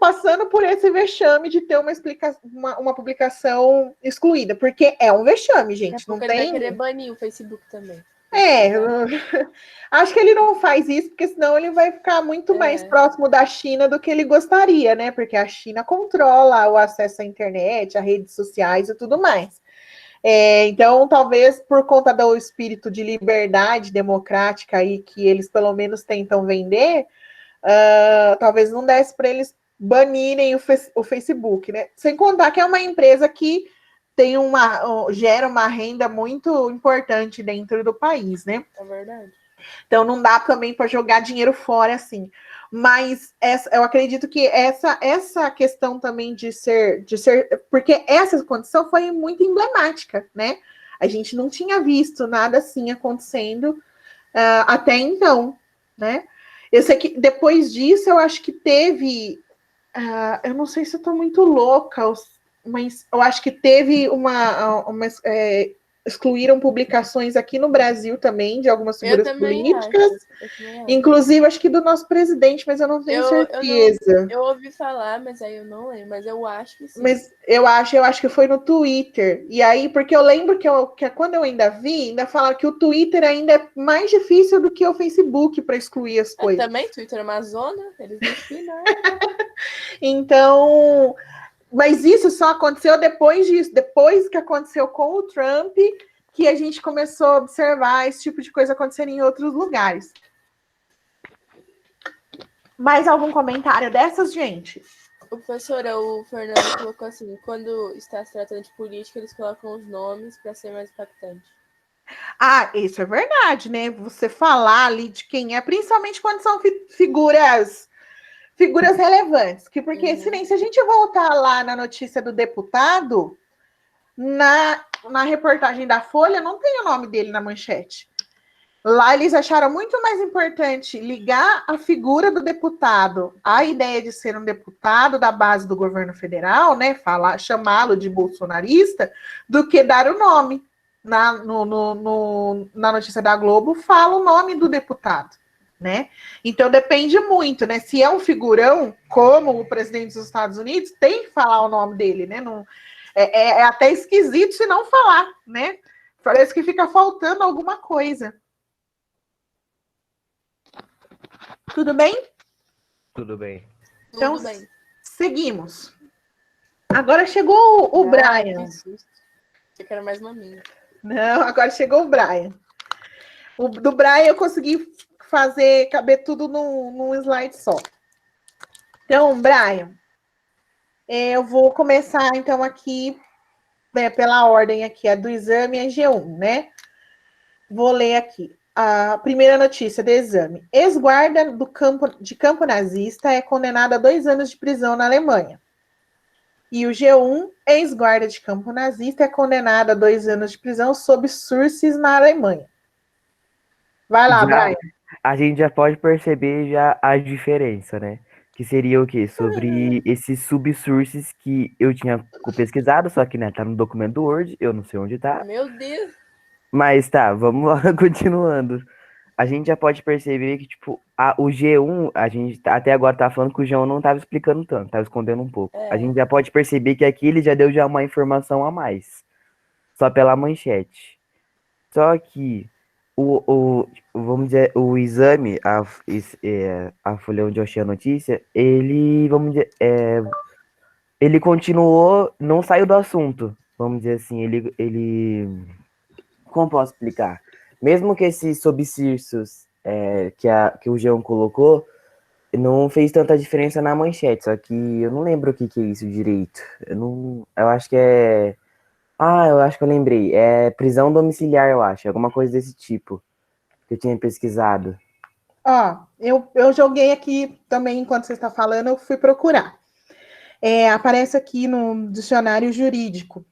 passando por esse vexame de ter uma publicação excluída, porque é um vexame, gente. Não Ele vai tem. querer banir o Facebook também. Acho que ele não faz isso, porque senão ele vai ficar muito mais próximo da China do que ele gostaria, né? Porque a China controla o acesso à internet, a redes sociais e tudo mais. Então, talvez por conta do espírito de liberdade democrática aí que eles pelo menos tentam vender, talvez não desse para eles banirem o Facebook, né? Sem contar que é uma empresa que gera uma renda muito importante dentro do país, né? É verdade. Então não dá também para jogar dinheiro fora assim. Mas eu acredito que essa questão também de ser, porque essa condição foi muito emblemática, né? A gente não tinha visto nada assim acontecendo até então, né? Eu sei que depois disso eu acho que teve, eu não sei se eu estou muito louca, mas eu acho que teve excluíram publicações aqui no Brasil também, de algumas figuras políticas. Inclusive, acho que do nosso presidente, mas eu não tenho certeza. Eu ouvi falar, mas aí eu não lembro, mas eu acho que sim. Mas eu acho que foi no Twitter. E aí, porque eu lembro que quando eu ainda vi, ainda falaram que o Twitter ainda é mais difícil do que o Facebook para excluir as coisas. Também, Twitter é uma zona, eles não excluem. Então... Mas isso só aconteceu depois disso, depois que aconteceu com o Trump, que a gente começou a observar esse tipo de coisa acontecer em outros lugares. Mais algum comentário dessas, gente? Professora, o Fernando colocou assim, quando está se tratando de política, eles colocam os nomes para ser mais impactante. Isso é verdade, né? Você falar ali de quem é, principalmente quando são figuras relevantes, porque se a gente voltar lá na notícia do deputado, na reportagem da Folha, não tem o nome dele na manchete. Lá eles acharam muito mais importante ligar a figura do deputado à ideia de ser um deputado da base do governo federal, né? Chamá-lo de bolsonarista, do que dar o nome. Na notícia da Globo, fala o nome do deputado. Né? Então depende muito, né? Se é um figurão, como o presidente dos Estados Unidos, tem que falar o nome dele, né? Não, é até esquisito se não falar, né? Parece que fica faltando alguma coisa. Tudo bem? Tudo bem. Então, Tudo bem. Seguimos. Agora chegou o Brian. Eu quero mais maminha. Não, agora chegou o Brian. Do Brian eu consegui caber tudo num slide só. Então, Brian, eu vou começar, então, aqui, né, pela ordem aqui, do exame é G1, né? Vou ler aqui. A primeira notícia do exame. Ex-guarda de campo nazista é condenado a 2 anos de prisão na Alemanha. E o G1, ex-guarda de campo nazista, é condenado a 2 anos de prisão sob sursis na Alemanha. Vai lá, Brian. A gente já pode perceber já a diferença, né? Que seria o quê? Sobre esses subsources que eu tinha pesquisado, só que, né, tá no documento Word, eu não sei onde tá. Meu Deus. Mas tá, vamos lá, continuando. A gente já pode perceber que, tipo, o G1, a gente até agora tá falando que o G1 não tava explicando tanto, tava escondendo um pouco. A gente já pode perceber que aqui ele já deu já uma informação a mais, só pela manchete. Só que vamos dizer, o exame, a folha onde eu achei a notícia, ele, vamos dizer, ele continuou, não saiu do assunto, vamos dizer assim, como posso explicar? Mesmo que esses subsídios que o João colocou, não fez tanta diferença na manchete, só que eu não lembro o que que é isso direito. Eu acho que é... Ah, eu acho que eu lembrei. É prisão domiciliar, eu acho, alguma coisa desse tipo, que eu tinha pesquisado. Ó, eu joguei aqui também, enquanto você está falando, eu fui procurar. Aparece aqui no dicionário jurídico.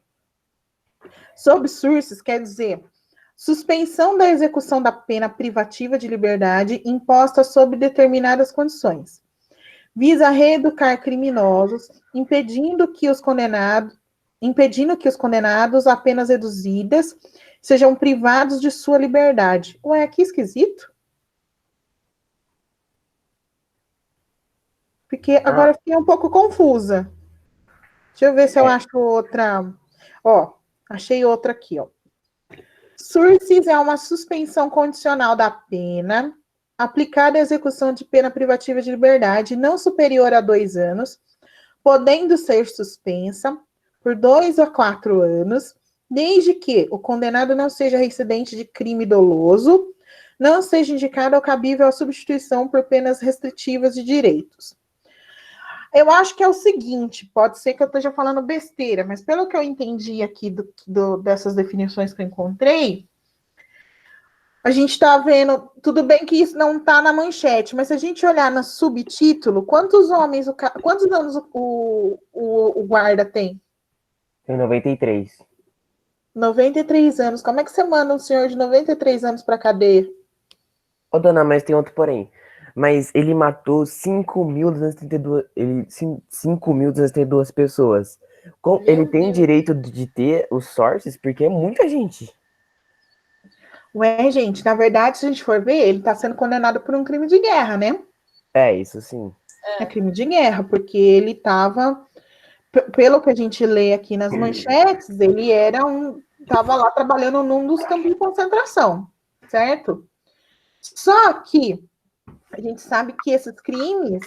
Subsurces quer dizer suspensão da execução da pena privativa de liberdade imposta sob determinadas condições. Visa reeducar criminosos, impedindo que os condenados a penas reduzidas sejam privados de sua liberdade. Ué, que esquisito. Porque agora eu fiquei um pouco confusa. Deixa eu ver se eu acho outra. Ó, achei outra aqui, ó. Sursis é uma suspensão condicional da pena aplicada à execução de pena privativa de liberdade não superior a 2 anos, podendo ser suspensa por 2 a 4 anos, desde que o condenado não seja reincidente de crime doloso, não seja indicada ou cabível a substituição por penas restritivas de direitos. Eu acho que é o seguinte, pode ser que eu esteja falando besteira, mas pelo que eu entendi aqui dessas definições que eu encontrei, a gente está vendo, tudo bem que isso não está na manchete, mas se a gente olhar no subtítulo, quantos anos o guarda tem? Tem 93. 93 anos. Como é que você manda um senhor de 93 anos para cadeia? Ô, dona, mas tem outro porém. Mas ele matou 5.232 pessoas. Ele tem Deus. direito de ter os sources, porque é muita gente. Ué, gente, na verdade, se a gente for ver, ele está sendo condenado por um crime de guerra, né? É, isso sim. É crime de guerra, porque ele estava, pelo que a gente lê aqui nas manchetes, ele estava lá trabalhando num dos campos de concentração, certo? Só que a gente sabe que esses crimes,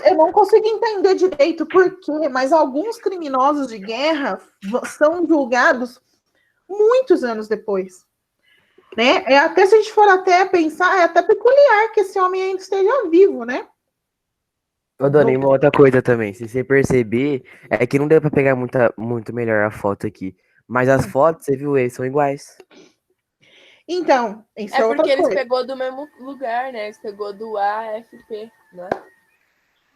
eu não consigo entender direito por quê, mas alguns criminosos de guerra são julgados muitos anos depois. Né? Até se a gente for até pensar, é até peculiar que esse homem ainda esteja vivo, né? Ô, dona, e uma outra coisa também, se você perceber, é que não deu pra pegar muito melhor a foto aqui. Mas as fotos, você viu, eles são iguais. Então, isso é outra porque eles coisa. pegou do mesmo lugar, né? Eles pegou do AFP, né?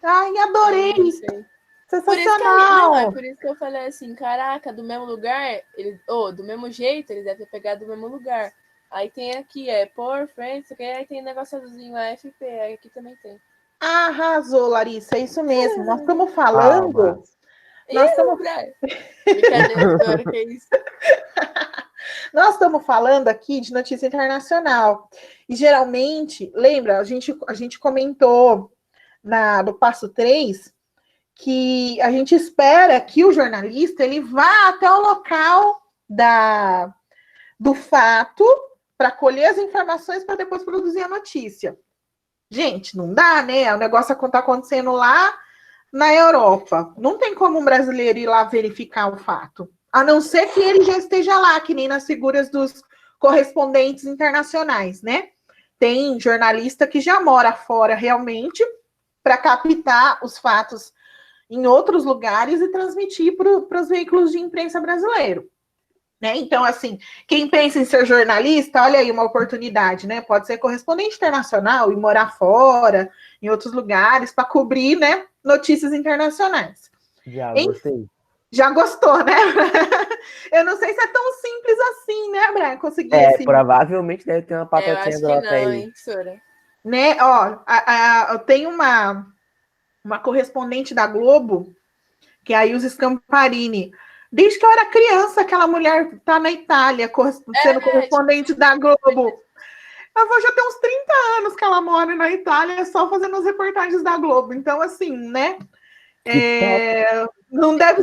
Ai, adorei! Por isso que Sensacional! por isso que eu falei assim, caraca, do mesmo lugar, do mesmo jeito, eles devem ter pegado do mesmo lugar. Aí tem aqui, por friends, aí tem um negóciozinho AFP, aí aqui também tem. Arrasou, Larissa, é isso mesmo. Nós estamos falando. Brincadeira, que é isso? Nós estamos falando aqui de notícia internacional. E geralmente, lembra, a gente comentou no passo 3 que a gente espera que o jornalista ele vá até o local do fato para colher as informações para depois produzir a notícia. Gente, não dá, né? O negócio está acontecendo lá na Europa. Não tem como um brasileiro ir lá verificar o fato. A não ser que ele já esteja lá, que nem nas figuras dos correspondentes internacionais, né? Tem jornalista que já mora fora realmente para captar os fatos em outros lugares e transmitir para os veículos de imprensa brasileiro. Né? Então, assim, quem pensa em ser jornalista, olha aí uma oportunidade, né? Pode ser correspondente internacional e morar fora, em outros lugares, para cobrir, né, notícias internacionais. Já gostei. Já gostou, né? Eu não sei se é tão simples assim, né, Brian? Conseguir provavelmente deve ter uma patatinha eu acho que droga não, aí. hein, Sora? né? Ó, eu tenho uma correspondente da Globo, que é a Ilse Scamparini. Desde que eu era criança, aquela mulher tá na Itália, sendo correspondente da Globo. Ela já tem uns 30 anos que ela mora na Itália, só fazendo as reportagens da Globo. Então, assim, né? Não deve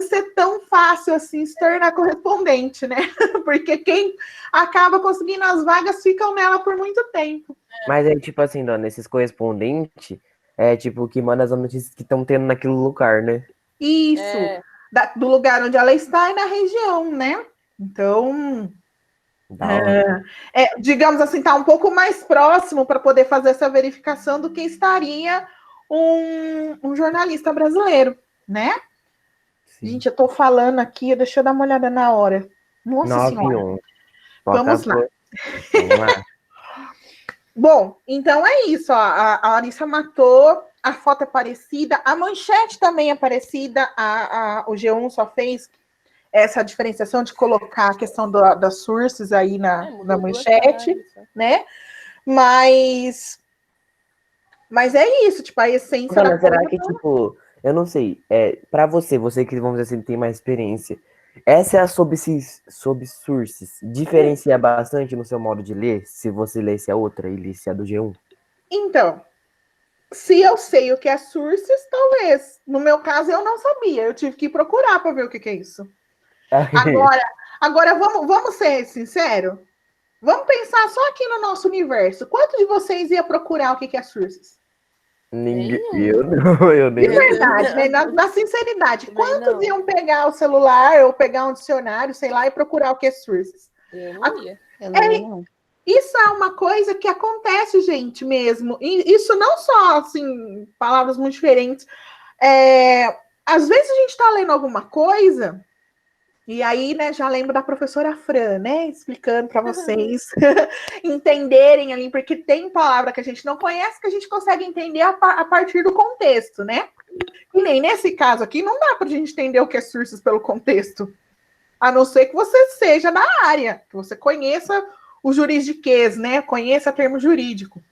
ser tão fácil assim se tornar correspondente, né? Porque quem acaba conseguindo as vagas ficam nela por muito tempo. Mas é tipo assim, dona, esses correspondentes é tipo que manda as notícias que estão tendo naquele lugar, né? Isso, do lugar onde ela está e na região, né? Então, Da hora. digamos assim, tá um pouco mais próximo para poder fazer essa verificação do que estaria um jornalista brasileiro, né? Sim. Gente, eu tô falando aqui, deixa eu dar uma olhada na hora. Nossa 9 Senhora. 11. Vamos lá. Vamos lá. Bom, então é isso. Ó, a Larissa matou, a foto é parecida, a manchete também é parecida. O G1 só fez essa diferenciação de colocar a questão das sources aí na manchete, né? Mas é isso, tipo, a essência Dona, da será coisa. que, tipo, eu não sei, pra você que, vamos dizer assim, tem mais experiência, essa é a sob sources, diferencia bastante no seu modo de ler, se você lesse a outra e lesse a do G1? Então, se eu sei o que é sources, talvez. No meu caso, eu não sabia. Eu tive que procurar para ver o que é isso. Agora vamos ser sinceros? Vamos pensar só aqui no nosso universo. Quantos de vocês ia procurar o que é sources? Eu não, eu nem. De verdade, né? Na sinceridade, quantos iam pegar o celular ou pegar um dicionário, sei lá, e procurar o que é sources? Eu não ia. Eu não ia, não. Isso é uma coisa que acontece, gente, mesmo. E isso não só, assim, palavras muito diferentes. Às vezes a gente está lendo alguma coisa, e aí, né, já lembro da professora Fran, né, explicando para vocês entenderem ali, porque tem palavra que a gente não conhece que a gente consegue entender a partir do contexto, né? E nem nesse caso aqui, não dá para a gente entender o que é sources pelo contexto. A não ser que você seja da área, que você conheça o juridiquês, né? Conheça termo jurídico.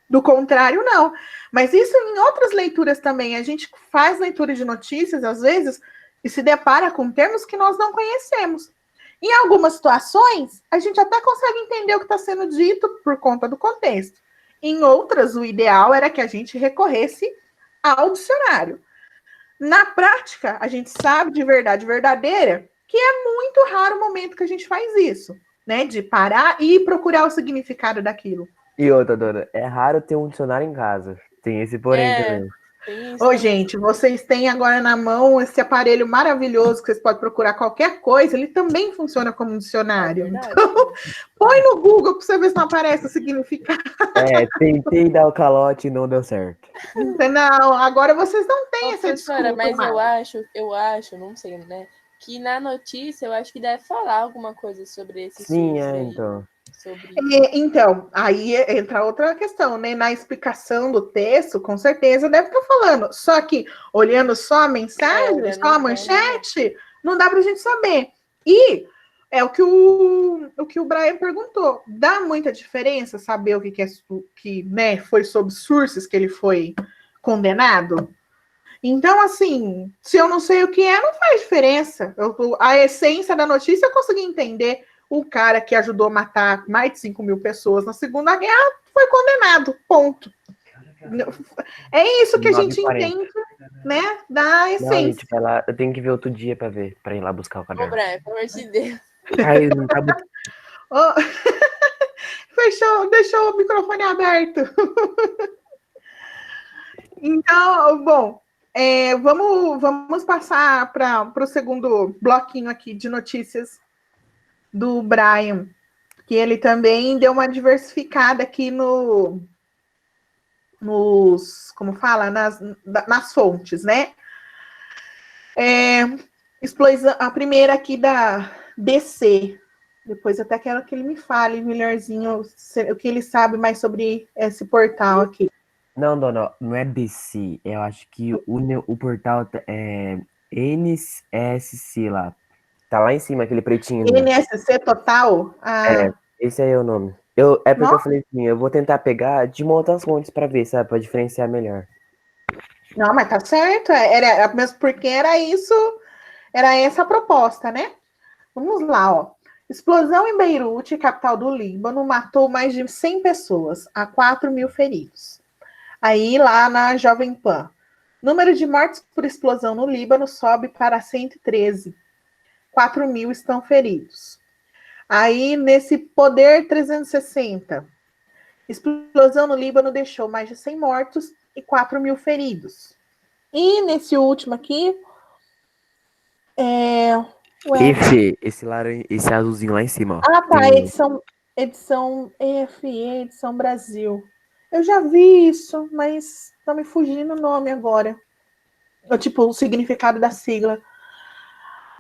Do contrário, não. Mas isso em outras leituras também. A gente faz leitura de notícias, às vezes, e se depara com termos que nós não conhecemos. Em algumas situações, a gente até consegue entender o que está sendo dito por conta do contexto. Em outras, o ideal era que a gente recorresse ao dicionário. Na prática, a gente sabe de verdade verdadeira que é muito raro o momento que a gente faz isso, né? De parar e procurar o significado daquilo. E outra, dona, é raro ter um dicionário em casa. Tem esse porém também. Ô, gente, vocês têm agora na mão esse aparelho maravilhoso que vocês podem procurar qualquer coisa, ele também funciona como um dicionário. Então, põe no Google para você ver se não aparece o significado. Tentei dar o calote e não deu certo. Não, agora vocês não têm essa desculpa. Mas eu acho, não sei, né? Que na notícia eu acho que deve falar alguma coisa sobre esse Sim, aí, então. Então, aí entra outra questão, né? Na explicação do texto, com certeza deve estar falando. Só que, olhando só a mensagem, só a manchete, não dá para a gente saber. E é o que o Brian perguntou. Dá muita diferença saber o que né, foi sob sources que ele foi condenado? Então, assim, se eu não sei o que é, não faz diferença. A essência da notícia eu consegui entender. O cara que ajudou a matar mais de 5 mil pessoas na Segunda Guerra foi condenado, ponto. É isso que a gente entende, né, da essência. Não, gente, vai lá. Eu tenho que ver outro dia para ir lá buscar o caderno. Ô, Brian, pelo amor de Deus. Ai, não tá muito... Deixou o microfone aberto. Então, bom, vamos passar para o segundo bloquinho aqui de notícias do Brian, que ele também deu uma diversificada aqui como fala, nas fontes, né? Explosão, a primeira aqui da DC. Depois até quero que ele me fale, melhorzinho, o que ele sabe mais sobre esse portal aqui. Não, dona, não é DC. Eu acho que o portal é NSC lá. Tá lá em cima, aquele pretinho. NSC Total? Esse aí é o nome. É porque eu Nossa, falei assim, eu vou tentar pegar de uma outras fontes pra ver, sabe? Pra diferenciar melhor. não, mas tá certo. Era mesmo porque era isso, era essa a proposta, né? Vamos lá, ó. Explosão em Beirute, capital do Líbano, matou mais de 100 pessoas, há 4.000 feridos. Aí, lá na Jovem Pan, número de mortes por explosão no Líbano sobe para 113. 4.000 estão feridos. Aí, nesse Poder 360, explosão no Líbano deixou mais de 100 mortos e 4.000 feridos. E nesse último aqui, ué, Esse laranja, esse azulzinho lá em cima, ó. ah, Tem tá, edição EFE, edição Brasil. Eu já vi isso, mas tá me fugindo o nome agora. Tipo, o significado da sigla.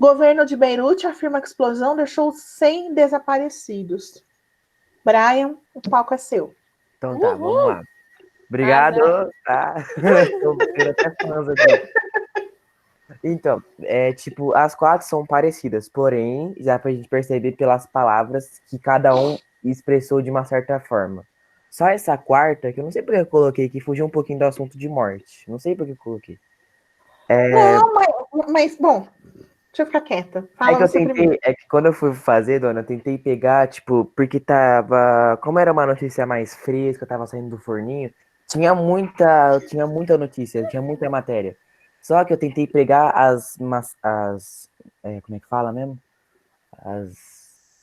Governo de Beirute afirma que a explosão deixou 100 desaparecidos. Brian, o palco é seu. Então tá, vamos Uhul! lá. Obrigado, Arrasou. tá? Tô tendo até fãs aqui. Então, tipo, as quatro são parecidas, porém, já pra gente perceber pelas palavras que cada um expressou de uma certa forma. Só essa quarta, que eu não sei porque eu coloquei, que fugiu um pouquinho do assunto de morte. Não sei porque eu coloquei. Não, mas bom, deixa eu ficar quieta. É Fala que eu você primeiro. tentei, é que quando eu fui fazer, dona, eu tentei pegar, tipo, porque tava, como era uma notícia mais fresca, tava saindo do forninho, tinha muita notícia, tinha muita matéria. Só que eu tentei pegar como é que fala mesmo?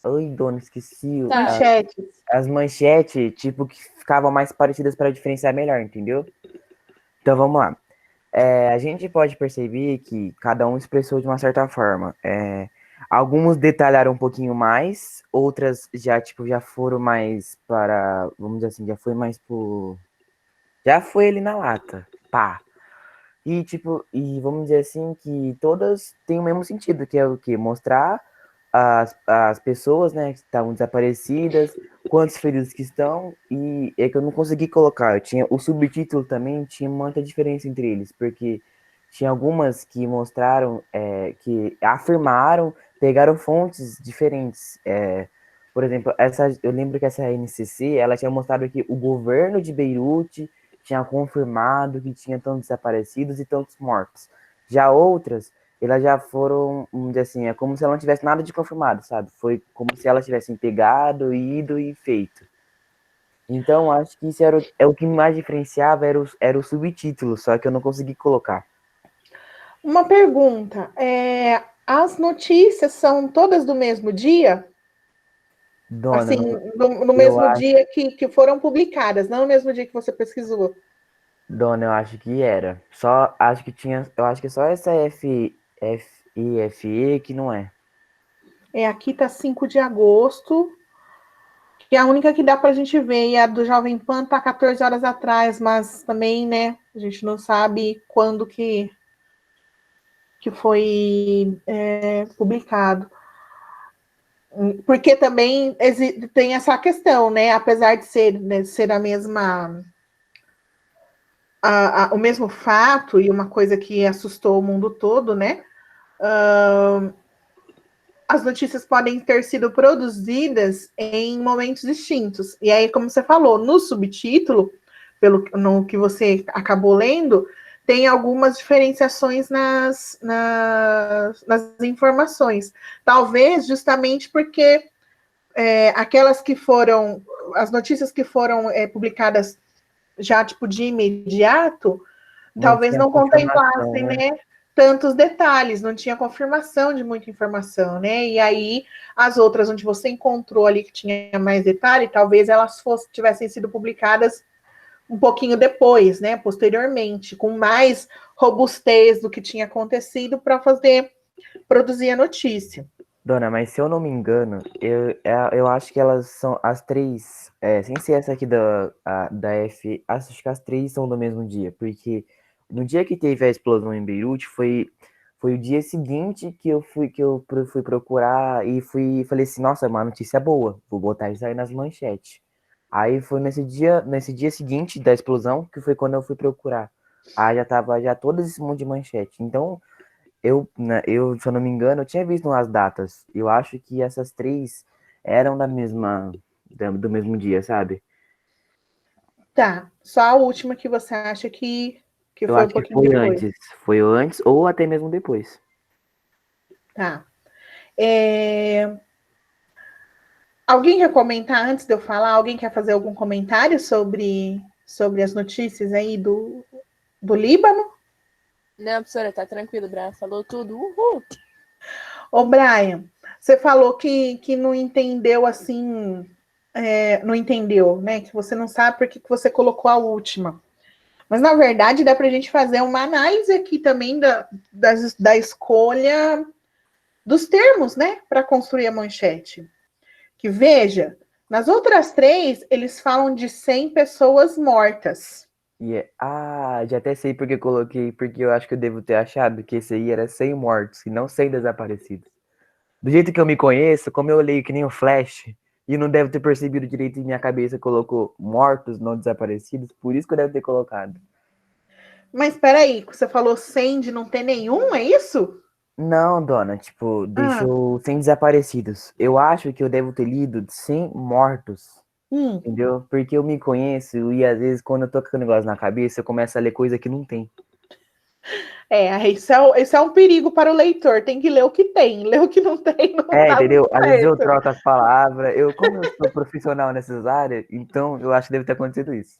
Ai, dona, esqueci, Tá. Manchetes. as manchetes, tipo, que ficavam mais parecidas para diferenciar melhor, entendeu? Então vamos lá. A gente pode perceber que cada um expressou de uma certa forma. Alguns detalharam um pouquinho mais, outras já, tipo, já foram mais para, vamos dizer assim, já foi mais por. Já foi ali na lata. Pá. E, tipo, e vamos dizer assim que todas têm o mesmo sentido, que é o quê? Mostrar as pessoas, né, que estavam desaparecidas, quantos feridos que estão, e é que eu não consegui colocar. Eu tinha o subtítulo também, tinha muita diferença entre eles, porque tinha algumas que mostraram, que afirmaram, pegaram fontes diferentes. Por exemplo, eu lembro que essa NCC, ela tinha mostrado que o governo de Beirute tinha confirmado que tinha tantos desaparecidos e tantos mortos. Já outras, elas já foram, vamos dizer assim, é como se ela não tivesse nada de confirmado, sabe? Foi como se elas tivessem pegado, ido e feito. Então, acho que isso é o que mais diferenciava, era o subtítulo, só que eu não consegui colocar. Uma pergunta. As notícias são todas do mesmo dia? Dona, Assim, no eu mesmo acho, dia que foram publicadas, não no mesmo dia que você pesquisou. Dona, eu acho que era. Só acho que tinha, eu acho que só essa FIFE que não é. Aqui tá 5 de agosto, que é a única que dá para a gente ver. E a do Jovem Pan tá 14 horas atrás, mas também, né, a gente não sabe quando que foi publicado. Porque também tem essa questão, né? Apesar de ser a mesma. O mesmo fato e uma coisa que assustou o mundo todo, né? As notícias podem ter sido produzidas em momentos distintos. E aí, como você falou, no subtítulo, no que você acabou lendo, tem algumas diferenciações nas informações. Talvez justamente porque aquelas que foram, as notícias que foram publicadas já tipo de imediato, Não talvez tinha não confirmação, contemplassem, né? né, tantos detalhes, não tinha confirmação de muita informação, né? E aí as outras onde você encontrou ali que tinha mais detalhe, talvez elas tivessem sido publicadas um pouquinho depois, né, posteriormente, com mais robustez do que tinha acontecido para produzir a notícia. Dona, mas se eu não me engano, eu acho que elas são as três, sem ser essa aqui da F, acho que as três são do mesmo dia, porque no dia que teve a explosão em Beirute foi o dia seguinte que eu fui procurar e falei assim, nossa, é uma notícia boa, vou botar isso aí nas manchetes. Aí foi nesse dia seguinte da explosão que foi quando eu fui procurar. Aí já tava já todo esse monte de manchete. Então, se eu não me engano, eu tinha visto umas datas. Eu acho que essas três eram do mesmo dia, sabe? Tá. Só a última que você acha que Eu foi um acho que pouquinho depois. foi antes ou até mesmo depois. Tá. É, alguém quer comentar antes de eu falar? Alguém quer fazer algum comentário sobre as notícias aí do Líbano? Não, professora, tá tranquilo, Brian falou tudo. Uhul! Ô, Brian, você falou que não entendeu assim, não entendeu, né? Que você não sabe por que você colocou a última. Mas, na verdade, dá para a gente fazer uma análise aqui também da escolha dos termos, né? Para construir a manchete. Que veja, nas outras três, eles falam de 100 pessoas mortas. Já até sei porque eu coloquei, porque eu acho que eu devo ter achado que esse aí era 100 mortos e não 100 desaparecidos. Do jeito que eu me conheço, como eu leio que nem o Flash, e não devo ter percebido direito em minha cabeça, colocou mortos, não desaparecidos, por isso que eu devo ter colocado. Mas peraí, você falou 100 de não ter nenhum, é isso? Não, dona, tipo, Ah, deixou 100 desaparecidos. Eu acho que eu devo ter lido 100 mortos, hum. entendeu? Porque eu me conheço e às vezes quando eu tô com aquele negócio na cabeça, eu começo a ler coisa que não tem. Isso é um perigo para o leitor. Tem que ler o que tem. Ler o que não tem não É, tá muito entendeu? Às vezes eu certo. troco as palavras. Como eu sou profissional nessas áreas, então eu acho que deve ter acontecido isso.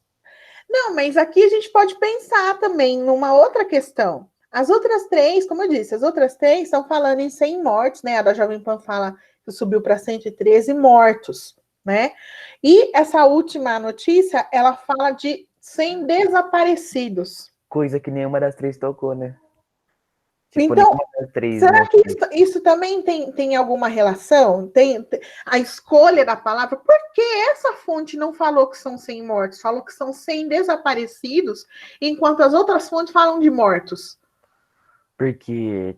Não, mas aqui a gente pode pensar também numa outra questão. As outras três, como eu disse, as outras três estão falando em 100 mortos, né? A da Jovem Pan fala que subiu para 113 mortos, né? E essa última notícia, ela fala de 100 desaparecidos. Coisa que nenhuma das três tocou, né? Tipo, Então, nenhuma das três será que mostrou. isso também tem alguma relação? Tem a escolha da palavra? Por que essa fonte não falou que são 100 mortos? Falou que são 100 desaparecidos, enquanto as outras fontes falam de mortos. Porque.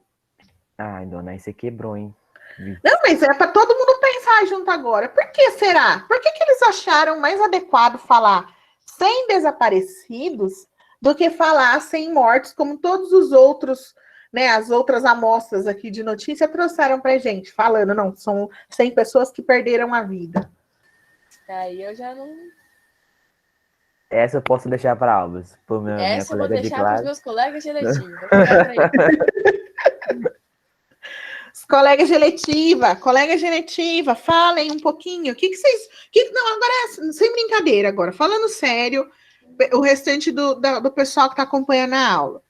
Ai, dona, aí você quebrou, hein? Não, mas é para todo mundo pensar junto agora. Por que será? Por que eles acharam mais adequado falar 100 desaparecidos do que falar 100 mortos, como todos os outros, né, as outras amostras aqui de notícia trouxeram para gente, falando, não, são 100 pessoas que perderam a vida. Aí eu já não. Essa eu posso deixar para Alves, para minha Essa eu vou colega de deixar para os classe. meus colegas de eletivo. Vou pegar para eles. Colega geletiva, falem um pouquinho. O que vocês. Não, agora sem brincadeira, agora, falando sério, o restante do pessoal que está acompanhando a aula.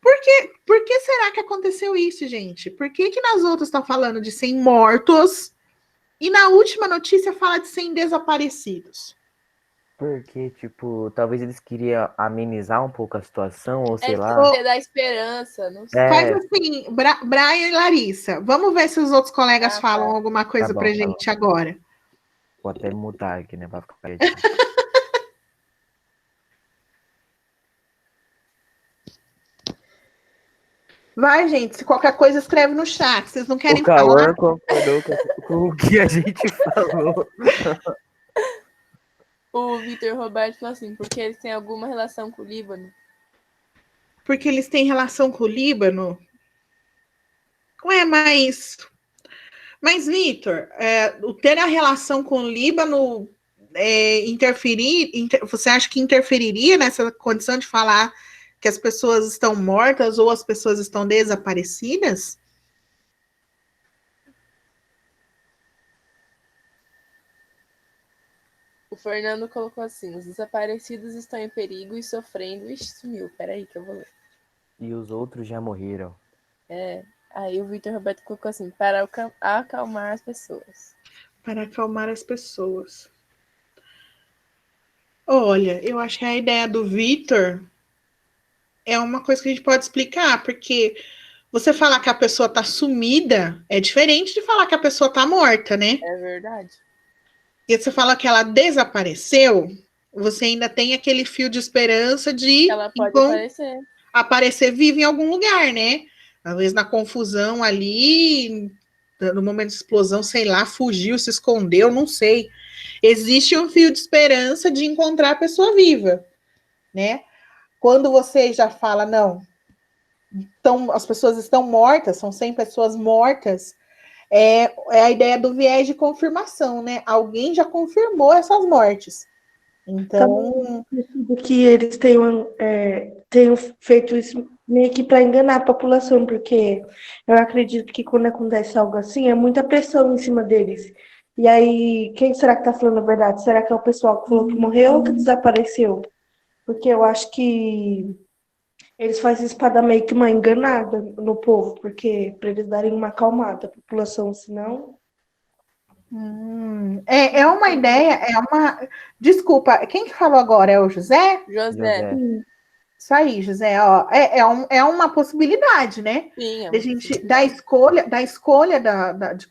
Por que será que aconteceu isso, gente? Por que nas outras está falando de 100 mortos e na última notícia fala de 100 desaparecidos? Porque, tipo, talvez eles queriam amenizar um pouco a situação, ou sei É lá. querer dar esperança, não sei. Faz É, assim, Brian e Larissa. Vamos ver se os outros colegas Ah, falam tá. alguma tá coisa bom, pra tá bom. gente agora. Vou até mutar aqui, né, pra ficar quietinho. Vai, gente, se qualquer coisa escreve no chat. Vocês não O querem falar? Cauã concordou com o que a gente falou. O Vitor Roberto falou assim, porque eles têm alguma relação com o Líbano. Porque eles têm relação com o Líbano? Ué, mas Vitor, o ter a relação com o Líbano você acha que interferiria nessa condição de falar que as pessoas estão mortas ou as pessoas estão desaparecidas? O Fernando colocou assim, os desaparecidos estão em perigo e sofrendo. Ixi, sumiu, peraí que eu vou ler. E os outros já morreram. Aí o Vitor Roberto colocou assim, para acalmar as pessoas. Para acalmar as pessoas. Olha, eu acho que a ideia do Vitor é uma coisa que a gente pode explicar, porque você falar que a pessoa está sumida é diferente de falar que a pessoa está morta, né? É verdade? E você fala que ela desapareceu, você ainda tem aquele fio de esperança de Ela pode aparecer. aparecer viva em algum lugar, né? Às vezes na confusão ali, no momento de explosão, sei lá, fugiu, se escondeu, não sei. Existe um fio de esperança de encontrar a pessoa viva, né? Quando você já fala, não, então as pessoas estão mortas, são 100 pessoas mortas, é a ideia do viés de confirmação, né? Alguém já confirmou essas mortes. Então, Que eles tenham feito isso meio que para enganar a população, porque eu acredito que quando acontece algo assim, é muita pressão em cima deles. E aí, quem será que está falando a verdade? Será que é o pessoal que falou que morreu ou que desapareceu? Porque eu acho que eles fazem isso para dar meio que uma enganada no povo, porque para eles darem uma acalmada à população, senão. é uma ideia, é uma. Desculpa, quem que falou agora? É o José? José. Isso aí, José, ó, é uma possibilidade, né? Sim, Da gente, da escolha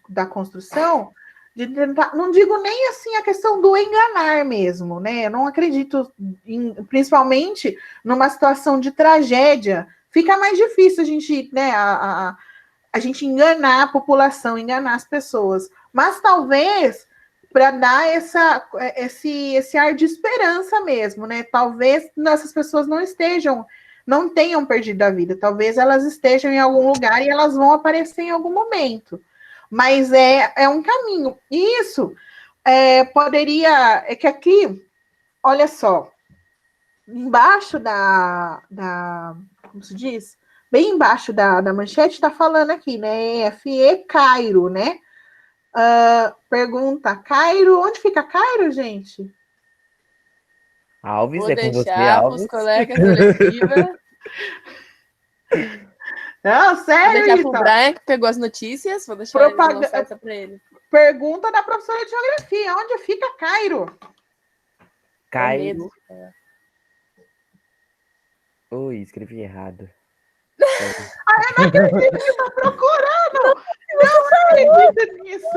da construção, de tentar, não digo nem assim a questão do enganar mesmo, né? Eu não acredito, principalmente numa situação de tragédia, fica mais difícil a gente, né, a gente enganar a população, enganar as pessoas. Mas talvez para dar esse ar de esperança mesmo, né? Talvez essas pessoas não tenham perdido a vida. Talvez elas estejam em algum lugar e elas vão aparecer em algum momento. Mas é um caminho. Isso poderia. É que aqui, olha só, embaixo como se diz? Bem embaixo da manchete está falando aqui, né? FE Cairo, né? Pergunta, Cairo, onde fica Cairo, gente? Alves, Vou é com você, deixar para os Alves. colegas da letiva. Não, Vou sério, deixar pro Ita. Brian, que pegou as notícias. Vou deixar ele lançar essa para ele. Pergunta da professora de geografia, onde fica Cairo? Cairo. Ui, escrevi errado. Eu não acredito que tá procurando! Não acredito nisso!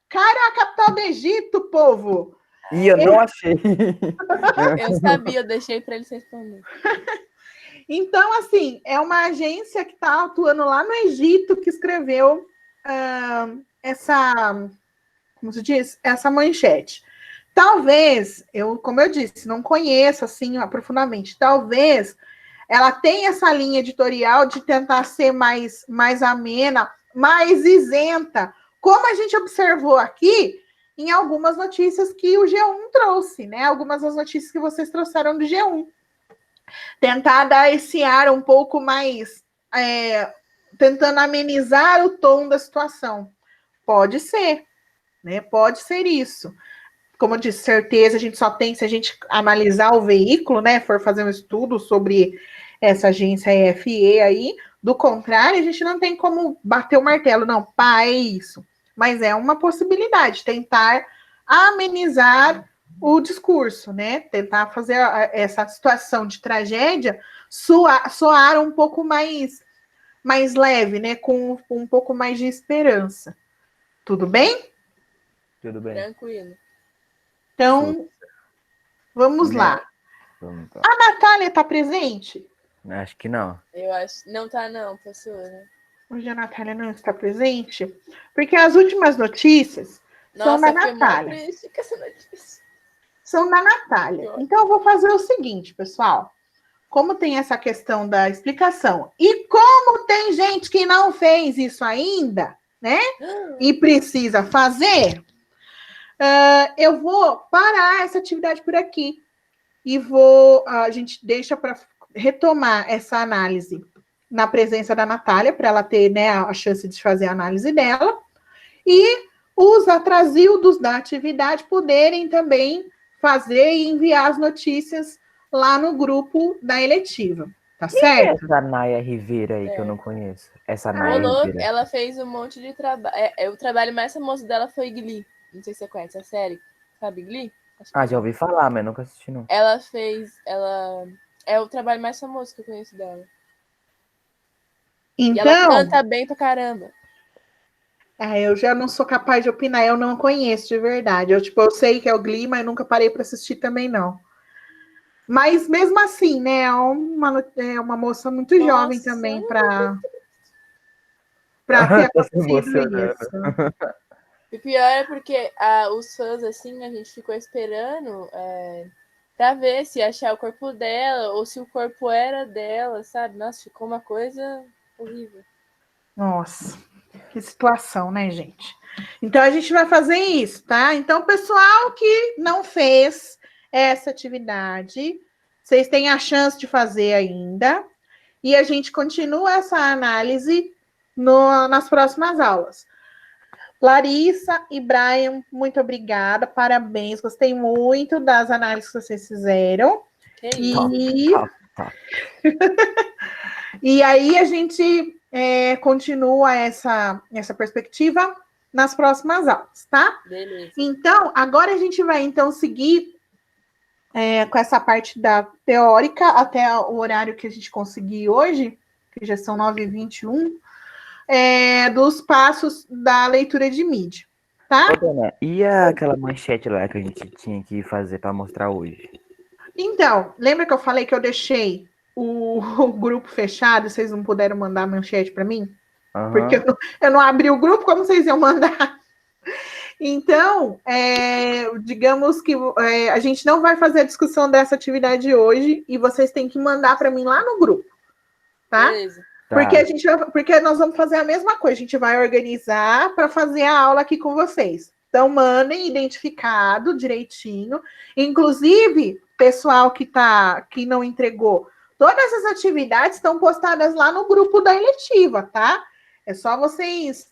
Cairo é a capital do Egito, povo! E eu não achei. Eu sabia, eu deixei para ele se responder. Então, assim, é uma agência que está atuando lá no Egito que escreveu como se diz, essa manchete. Talvez, como eu disse, não conheço assim profundamente. Talvez ela tenha essa linha editorial de tentar ser mais amena, mais isenta, como a gente observou aqui em algumas notícias que o G1 trouxe, né? Algumas das notícias que vocês trouxeram do G1. Tentar dar esse ar um pouco mais, tentando amenizar o tom da situação. Pode ser, né? Pode ser isso. Como eu disse, certeza a gente só tem se a gente analisar o veículo, né? For fazer um estudo sobre essa agência EFE aí. Do contrário, a gente não tem como bater o martelo, não, pá, é isso. Mas é uma possibilidade, tentar amenizar o discurso, né? Tentar fazer essa situação de tragédia soar um pouco mais leve, né? Com um pouco mais de esperança. Tudo bem? Tudo bem. Tranquilo. Então, vamos lá. Vamos lá. A Natália está presente? Acho que não. Eu acho. Não tá, não, professora. Hoje a Natália não está presente, porque as últimas notícias são da Natália. Triste com essa notícia. São da Natália. Então, eu vou fazer o seguinte, pessoal. Como tem essa questão da explicação, e como tem gente que não fez isso ainda, né? E precisa fazer, eu vou parar essa atividade por aqui. E a gente deixa para retomar essa análise na presença da Natália, para ela ter, né, a chance de fazer a análise dela, e os atrasildos da atividade poderem também fazer e enviar as notícias lá no grupo da eletiva, tá certo? Essa Naya Rivera aí que eu não conheço. Essa Ô, Naya louco, Rivera. ela fez um monte de trabalho. O trabalho mais famoso dela foi Glee. Não sei se você conhece a série. Sabe Glee? Já ouvi falar, mas nunca assisti, não. Ela fez. É o trabalho mais famoso que eu conheço dela. Então, e ela canta bem pra caramba. Eu já não sou capaz de opinar, eu não conheço de verdade. Eu sei que é o Glee, mas nunca parei para assistir também, não. Mas mesmo assim, né? É uma moça muito jovem também para ter acontecido isso. E pior é porque os fãs, assim, a gente ficou esperando pra ver se achar o corpo dela ou se o corpo era dela, sabe? Nossa, ficou uma coisa horrível. Nossa, Que situação, né, gente? Então, a gente vai fazer isso, tá? Então, pessoal que não fez essa atividade, vocês têm a chance de fazer ainda. E a gente continua essa análise nas próximas aulas. Larissa e Brian, muito obrigada, parabéns. Gostei muito das análises que vocês fizeram. Que isso? Tá. E aí a gente continua essa perspectiva nas próximas aulas, tá? Beleza. Então, agora a gente vai seguir com essa parte da teórica até o horário que a gente conseguir hoje, que já são 9h21, dos passos da leitura de mídia, tá? Ô, Dona, e aquela manchete lá que a gente tinha que fazer para mostrar hoje? Então, lembra que eu falei que eu deixei o grupo fechado, vocês não puderam mandar manchete para mim? Aham. Porque eu não abri o grupo, como vocês iam mandar? Então, digamos que a gente não vai fazer a discussão dessa atividade hoje e vocês têm que mandar para mim lá no grupo, tá? Beleza. Tá. Porque nós vamos fazer a mesma coisa, a gente vai organizar para fazer a aula aqui com vocês. Então, mandem identificado direitinho. Inclusive, pessoal que não entregou, todas as atividades estão postadas lá no grupo da eletiva, tá? É só vocês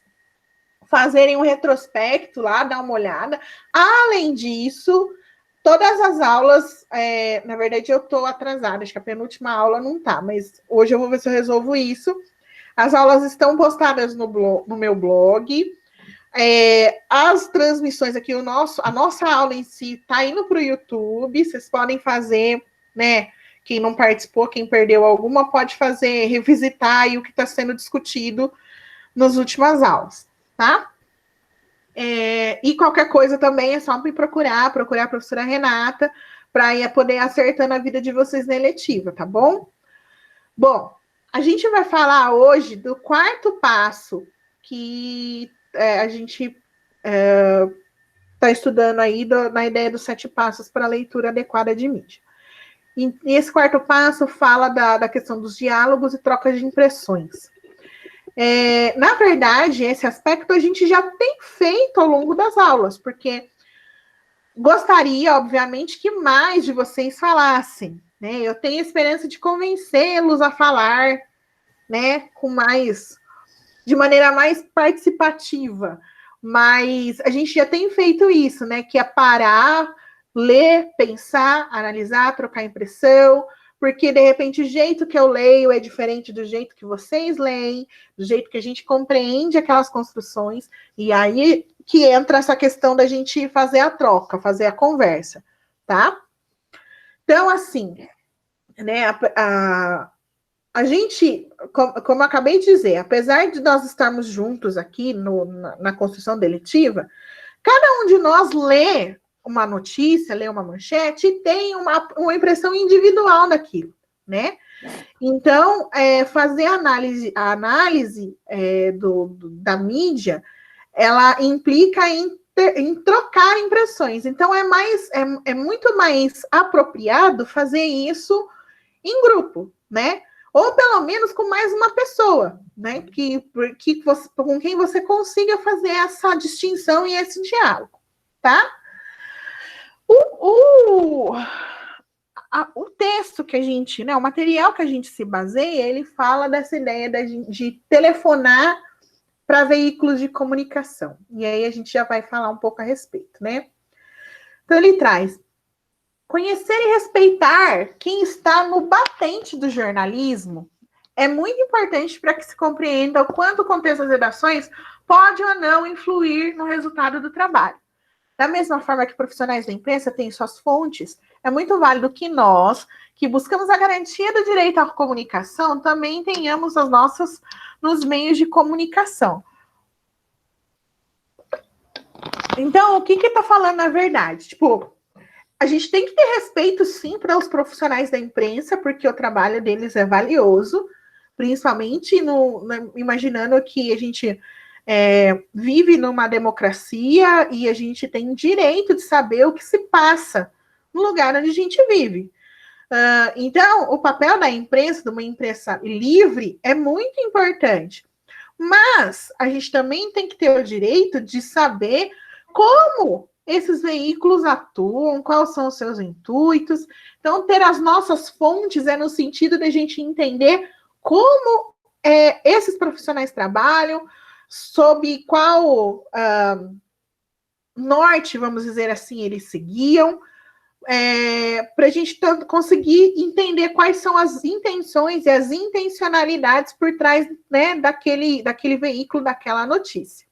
fazerem um retrospecto lá, dar uma olhada. Além disso, todas as aulas, na verdade eu estou atrasada, acho que a penúltima aula não tá, mas hoje eu vou ver se eu resolvo isso. As aulas estão postadas no meu blog. As transmissões aqui, a nossa aula em si está indo para o YouTube, vocês podem fazer, né? Quem não participou, quem perdeu alguma, pode fazer, revisitar aí o que está sendo discutido nas últimas aulas, tá? E qualquer coisa também é só me procurar a professora Renata, para poder acertando a vida de vocês na eletiva, tá bom? Bom, a gente vai falar hoje do quarto passo que a gente está estudando aí na ideia dos 7 passos para a leitura adequada de mídia. E esse quarto passo fala da questão dos diálogos e trocas de impressões. Na verdade, esse aspecto a gente já tem feito ao longo das aulas, porque gostaria, obviamente, que mais de vocês falassem, né? Eu tenho a esperança de convencê-los a falar, né, de maneira mais participativa, mas a gente já tem feito isso, né, que é parar, ler, pensar, analisar, trocar impressão, porque, de repente, o jeito que eu leio é diferente do jeito que vocês leem, do jeito que a gente compreende aquelas construções, e aí que entra essa questão da gente fazer a troca, fazer a conversa, tá? Então, assim, né, a gente, como eu acabei de dizer, apesar de nós estarmos juntos aqui na construção deletiva, cada um de nós lê uma notícia, lê uma manchete e tem uma impressão individual daquilo, né? Então, fazer a análise da mídia, ela implica em trocar impressões. Então, é muito mais apropriado fazer isso em grupo, né? Ou pelo menos com mais uma pessoa, né? Com quem você consiga fazer essa distinção e esse diálogo, tá? O texto que a gente, né? O material que a gente se baseia, ele fala dessa ideia de telefonar para veículos de comunicação. E aí a gente já vai falar um pouco a respeito, né? Então ele traz: conhecer e respeitar quem está no batente do jornalismo é muito importante para que se compreenda o quanto o contexto das redações pode ou não influir no resultado do trabalho. Da mesma forma que profissionais da imprensa têm suas fontes, é muito válido que nós, que buscamos a garantia do direito à comunicação, também tenhamos as nossas nos meios de comunicação. Então, o que está falando na verdade? Tipo, a gente tem que ter respeito, sim, para os profissionais da imprensa, porque o trabalho deles é valioso, principalmente imaginando que a gente vive numa democracia e a gente tem direito de saber o que se passa no lugar onde a gente vive. Então, o papel da imprensa, de uma imprensa livre, é muito importante. Mas a gente também tem que ter o direito de saber como esses veículos atuam, quais são os seus intuitos. Então, ter as nossas fontes é no sentido de a gente entender como esses profissionais trabalham, sob qual norte, vamos dizer assim, eles seguiam, para a gente conseguir entender quais são as intenções e as intencionalidades por trás, né, daquele veículo, daquela notícia.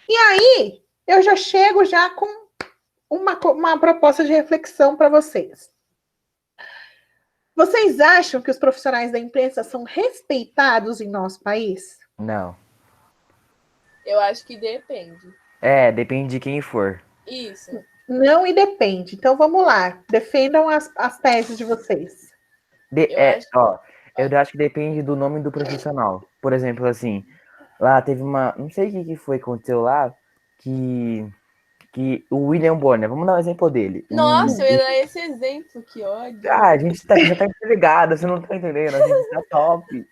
E aí, eu já chego já com uma proposta de reflexão para vocês. Vocês acham que os profissionais da imprensa são respeitados em nosso país? Não. Eu acho que depende. Depende de quem for. Isso. Não e depende. Então vamos lá. Defendam as teses de vocês. Eu acho que depende do nome do profissional. Por exemplo, assim, lá teve uma. Não sei o que foi que aconteceu lá, que o William Bonner, vamos dar um exemplo dele. Nossa, eu ia dar esse exemplo, que ódio. A gente já tá entregado, você não tá entendendo, a gente tá top.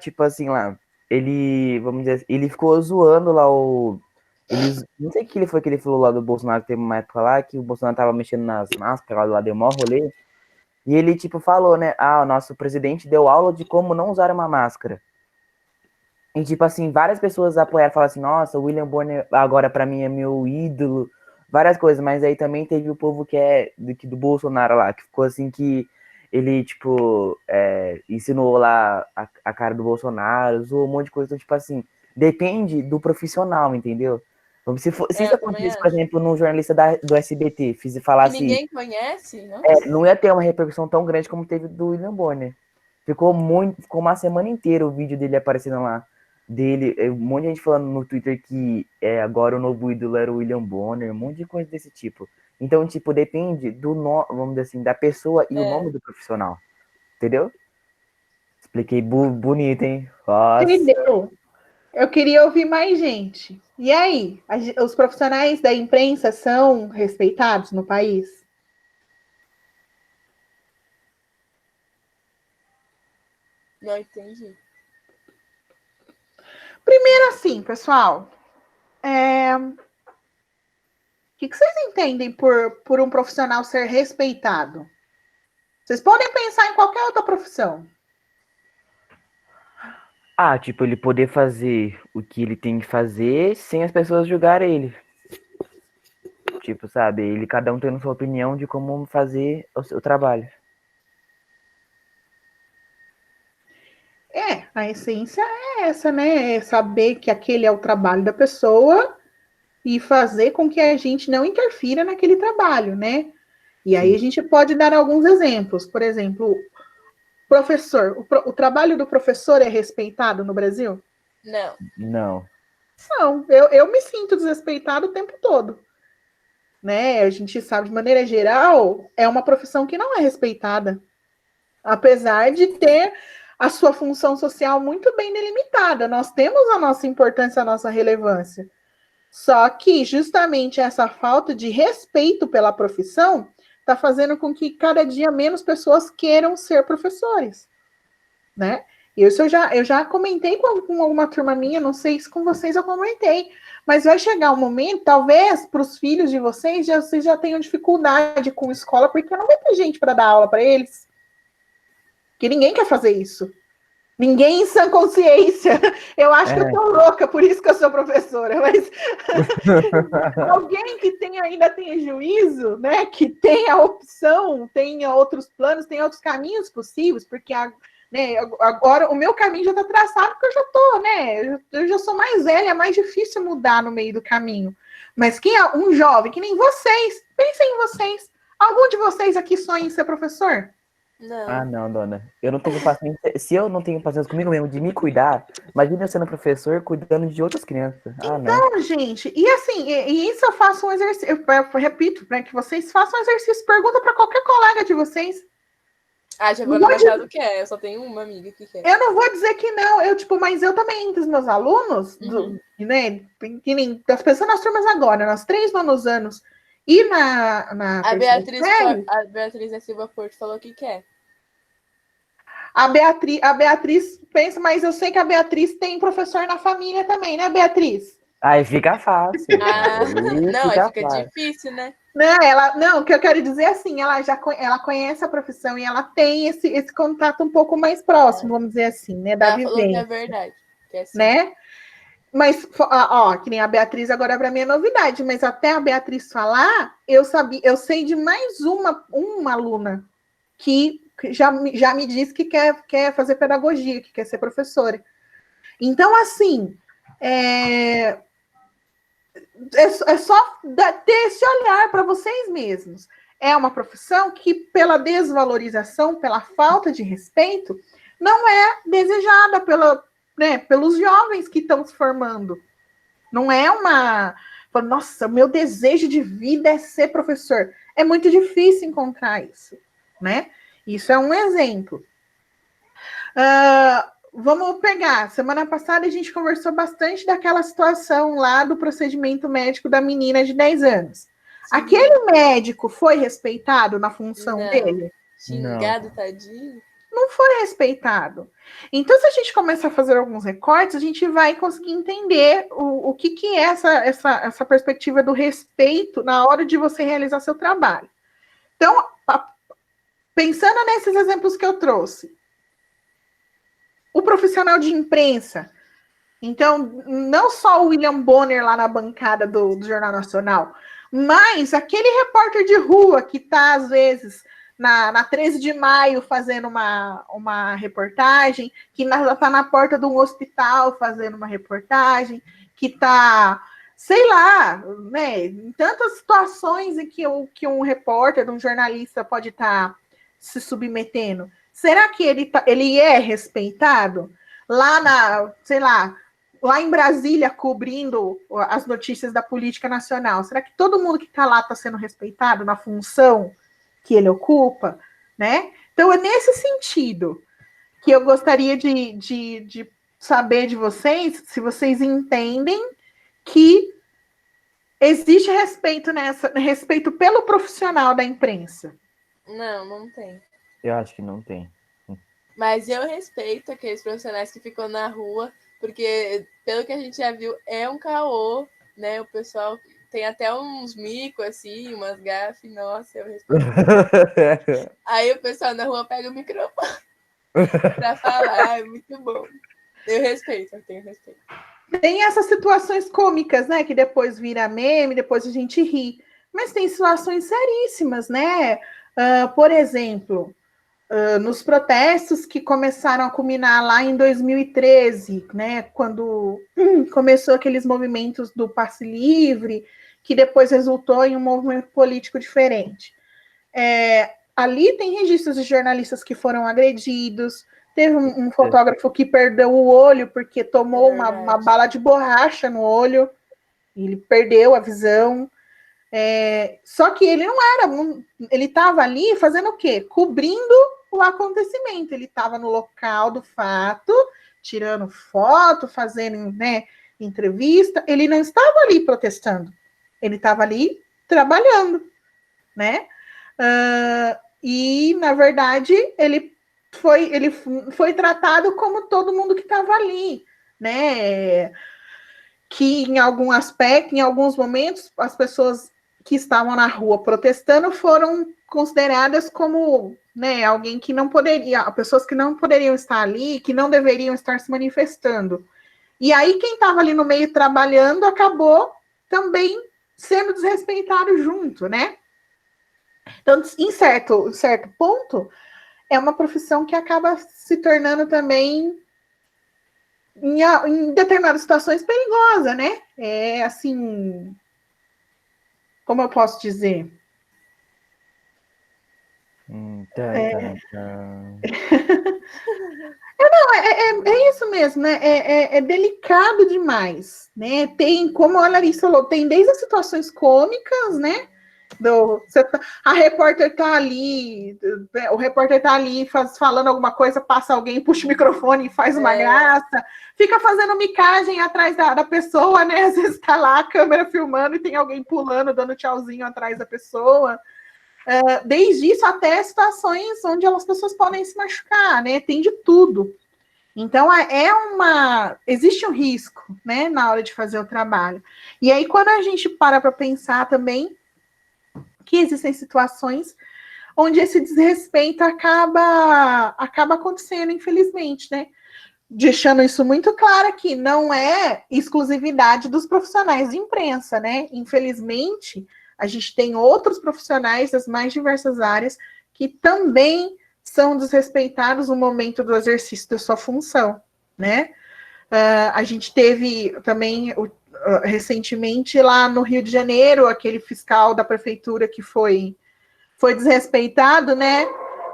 Tipo assim, lá, vamos dizer assim, ele ficou zoando lá não sei o que ele falou lá do Bolsonaro, teve uma época lá que o Bolsonaro tava mexendo nas máscaras, lá deu mó rolê, e ele, tipo, falou, né, o nosso presidente deu aula de como não usar uma máscara. E, tipo assim, várias pessoas apoiaram, falaram assim, nossa, o William Bonner agora pra mim é meu ídolo, várias coisas, mas aí também teve o povo que é do Bolsonaro lá, que ficou assim que ele, tipo, ensinou lá a cara do Bolsonaro, zoou um monte de coisa, então, tipo assim, depende do profissional, entendeu? Se isso acontecesse, por exemplo, num jornalista do SBT, falasse... Que ninguém conhece, não? Não ia ter uma repercussão tão grande como teve do William Bonner. Ficou uma semana inteira o vídeo dele aparecendo lá. Um monte de gente falando no Twitter que agora o novo ídolo era o William Bonner, um monte de coisa desse tipo. Então, tipo, depende vamos dizer assim, da pessoa e o nome do profissional. Entendeu? Expliquei bonito, hein? Nossa. Entendeu? Eu queria ouvir mais gente. E aí, os profissionais da imprensa são respeitados no país? Não entendi. Primeiro assim, pessoal, o que vocês entendem por um profissional ser respeitado? Vocês podem pensar em qualquer outra profissão. Tipo, ele poder fazer o que ele tem que fazer sem as pessoas julgarem ele. Tipo, sabe, cada um tendo sua opinião de como fazer o seu trabalho. A essência é essa, né? É saber que aquele é o trabalho da pessoa e fazer com que a gente não interfira naquele trabalho, né? E aí a gente pode dar alguns exemplos. Por exemplo, professor. O trabalho do professor é respeitado no Brasil? Não. Não. Não, eu me sinto desrespeitado o tempo todo. Né? A gente sabe, de maneira geral, é uma profissão que não é respeitada. Apesar de ter a sua função social muito bem delimitada. Nós temos a nossa importância, a nossa relevância. Só que justamente essa falta de respeito pela profissão está fazendo com que cada dia menos pessoas queiram ser professores, né? Isso eu já comentei com alguma turma minha, não sei se com vocês eu comentei, mas vai chegar um momento, talvez para os filhos de vocês já tenham dificuldade com escola, porque não vai ter gente para dar aula para eles. Porque ninguém quer fazer isso. Ninguém em sã consciência. Eu acho que eu tô louca, por isso que eu sou professora. Mas alguém que ainda tenha juízo, né? Que tenha opção, tenha outros planos, tenha outros caminhos possíveis, porque né, agora o meu caminho já está traçado, porque eu já tô, né? Eu já sou mais velha, é mais difícil mudar no meio do caminho. Mas quem é um jovem, que nem vocês, pensem em vocês. Algum de vocês aqui sonha em ser professor? Não. Não, dona. Eu não tenho paciência. Se eu não tenho paciência comigo mesmo de me cuidar, imagina eu sendo professor cuidando de outras crianças. Não. Então, gente, e assim, e isso eu faço um exercício, eu repito, para que vocês façam um exercício, pergunta para qualquer colega de vocês. Já vou lembrar do que é, eu só tenho uma amiga que quer. Eu não vou dizer que não, mas eu também, entre os meus alunos, né, que nem das pessoas nas turmas agora, nas 3 nonos anos, e na A Beatriz da Silva Porto falou que quer. A Beatriz pensa, mas eu sei que a Beatriz tem professor na família também, né, Beatriz? Aí fica fácil. Não, aí fica fácil. difícil, né? Não, o que eu quero dizer é assim, ela conhece a profissão e ela tem esse contato um pouco mais próximo, vamos dizer assim, né, da Ela falou que é vivência, verdade. Que é assim. né? Mas, ó, que nem a Beatriz agora para mim é novidade, mas até a Beatriz falar, eu sei de mais uma aluna que já me disse que quer fazer pedagogia, que quer ser professora. Então, assim, é só ter esse olhar para vocês mesmos. É uma profissão que, pela desvalorização, pela falta de respeito, não é desejada pelos jovens que estão se formando. Não é nossa, meu desejo de vida é ser professor. É muito difícil encontrar isso, né? Isso é um exemplo. Vamos pegar. Semana passada a gente conversou bastante daquela situação lá do procedimento médico da menina de 10 anos. Sim. Aquele médico foi respeitado na função dele? Xingado, tadinho. Não foi respeitado. Então, se a gente começar a fazer alguns recortes, a gente vai conseguir entender o que é essa perspectiva do respeito na hora de você realizar seu trabalho. Então, pensando nesses exemplos que eu trouxe, o profissional de imprensa. Então, não só o William Bonner lá na bancada do Jornal Nacional, mas aquele repórter de rua que está, às vezes, na 13 de maio fazendo uma reportagem, que está na porta de um hospital fazendo uma reportagem, que está, sei lá, né, em tantas situações em que um repórter, um jornalista pode estar se submetendo. Será que ele é respeitado? Lá em Brasília, cobrindo as notícias da política nacional, será que todo mundo que está lá está sendo respeitado na função que ele ocupa? Né? Então, é nesse sentido que eu gostaria de saber de vocês, se vocês entendem que existe respeito pelo profissional da imprensa. Não tem. Eu acho que não tem. Mas eu respeito aqueles profissionais que ficam na rua, porque, pelo que a gente já viu, é um caô, né? O pessoal tem até uns micos, assim, umas gafes. Nossa, eu respeito. Aí o pessoal na rua pega o microfone para falar, é muito bom. Eu tenho respeito. Tem essas situações cômicas, né? Que depois vira meme, depois a gente ri. Mas tem situações seríssimas, né? Por exemplo, nos protestos que começaram a culminar lá em 2013, né, quando começou aqueles movimentos do passe livre, que depois resultou em um movimento político diferente. Ali tem registros de jornalistas que foram agredidos, teve um fotógrafo que perdeu o olho porque tomou uma bala de borracha no olho, ele perdeu a visão. Só que ele ele estava ali fazendo o quê? Cobrindo o acontecimento. Ele estava no local do fato, tirando foto, fazendo, né, entrevista. Ele não estava ali protestando. Ele estava ali trabalhando, né? E, na verdade, ele foi tratado como todo mundo que estava ali, né? Que em algum aspecto, em alguns momentos, as pessoas que estavam na rua protestando foram consideradas como, né, alguém que não poderia, pessoas que não poderiam estar ali, que não deveriam estar se manifestando. E aí quem estava ali no meio trabalhando acabou também sendo desrespeitado junto, né? Então, em certo ponto, é uma profissão que acaba se tornando também, em determinadas situações, perigosa, né? Assim, como eu posso dizer? É isso mesmo, né? É delicado demais, né? Tem, como a Larissa falou, tem desde as situações cômicas, né? A repórter tá ali, o repórter tá ali falando alguma coisa, passa alguém, puxa o microfone e faz uma graça, fica fazendo micagem atrás da pessoa, né? Às vezes tá lá a câmera filmando e tem alguém pulando, dando tchauzinho atrás da pessoa. desde isso até situações onde as pessoas podem se machucar, né? Tem de tudo. Então, existe um risco, né, na hora de fazer o trabalho. E aí, quando a gente para pensar também que existem situações onde esse desrespeito acaba acontecendo, infelizmente, né? Deixando isso muito claro aqui, não é exclusividade dos profissionais de imprensa, né? Infelizmente, a gente tem outros profissionais das mais diversas áreas que também são desrespeitados no momento do exercício da sua função, né? A gente teve também, recentemente, lá no Rio de Janeiro, aquele fiscal da prefeitura que foi desrespeitado, né?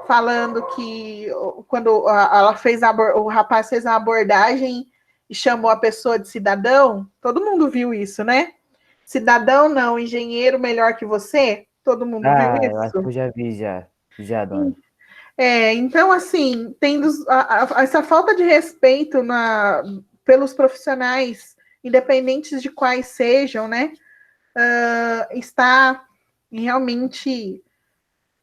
Falando que quando ela fez o rapaz fez a abordagem e chamou a pessoa de cidadão, todo mundo viu isso, né? Cidadão não, engenheiro melhor que você, todo mundo viu Eu acho que isso. eu já vi, já, dona. Então, assim, tendo essa falta de respeito pelos profissionais, independentes de quais sejam, né? Está realmente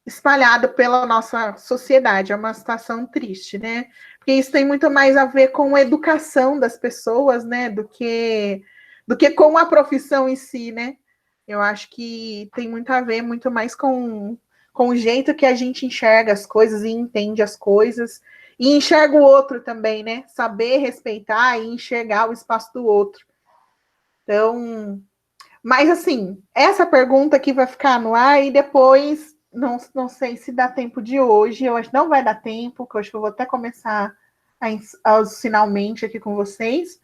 espalhado pela nossa sociedade. É uma situação triste, né? Porque isso tem muito mais a ver com a educação das pessoas, né? Do que com a profissão em si, né? Eu acho que tem muito a ver, muito mais com o jeito que a gente enxerga as coisas e entende as coisas. E enxerga o outro também, né? Saber respeitar e enxergar o espaço do outro. Então, mas assim, essa pergunta aqui vai ficar no ar e depois não sei se dá tempo de hoje. Eu acho que não vai dar tempo, que eu acho que eu vou até começar aos finalmente aqui com vocês.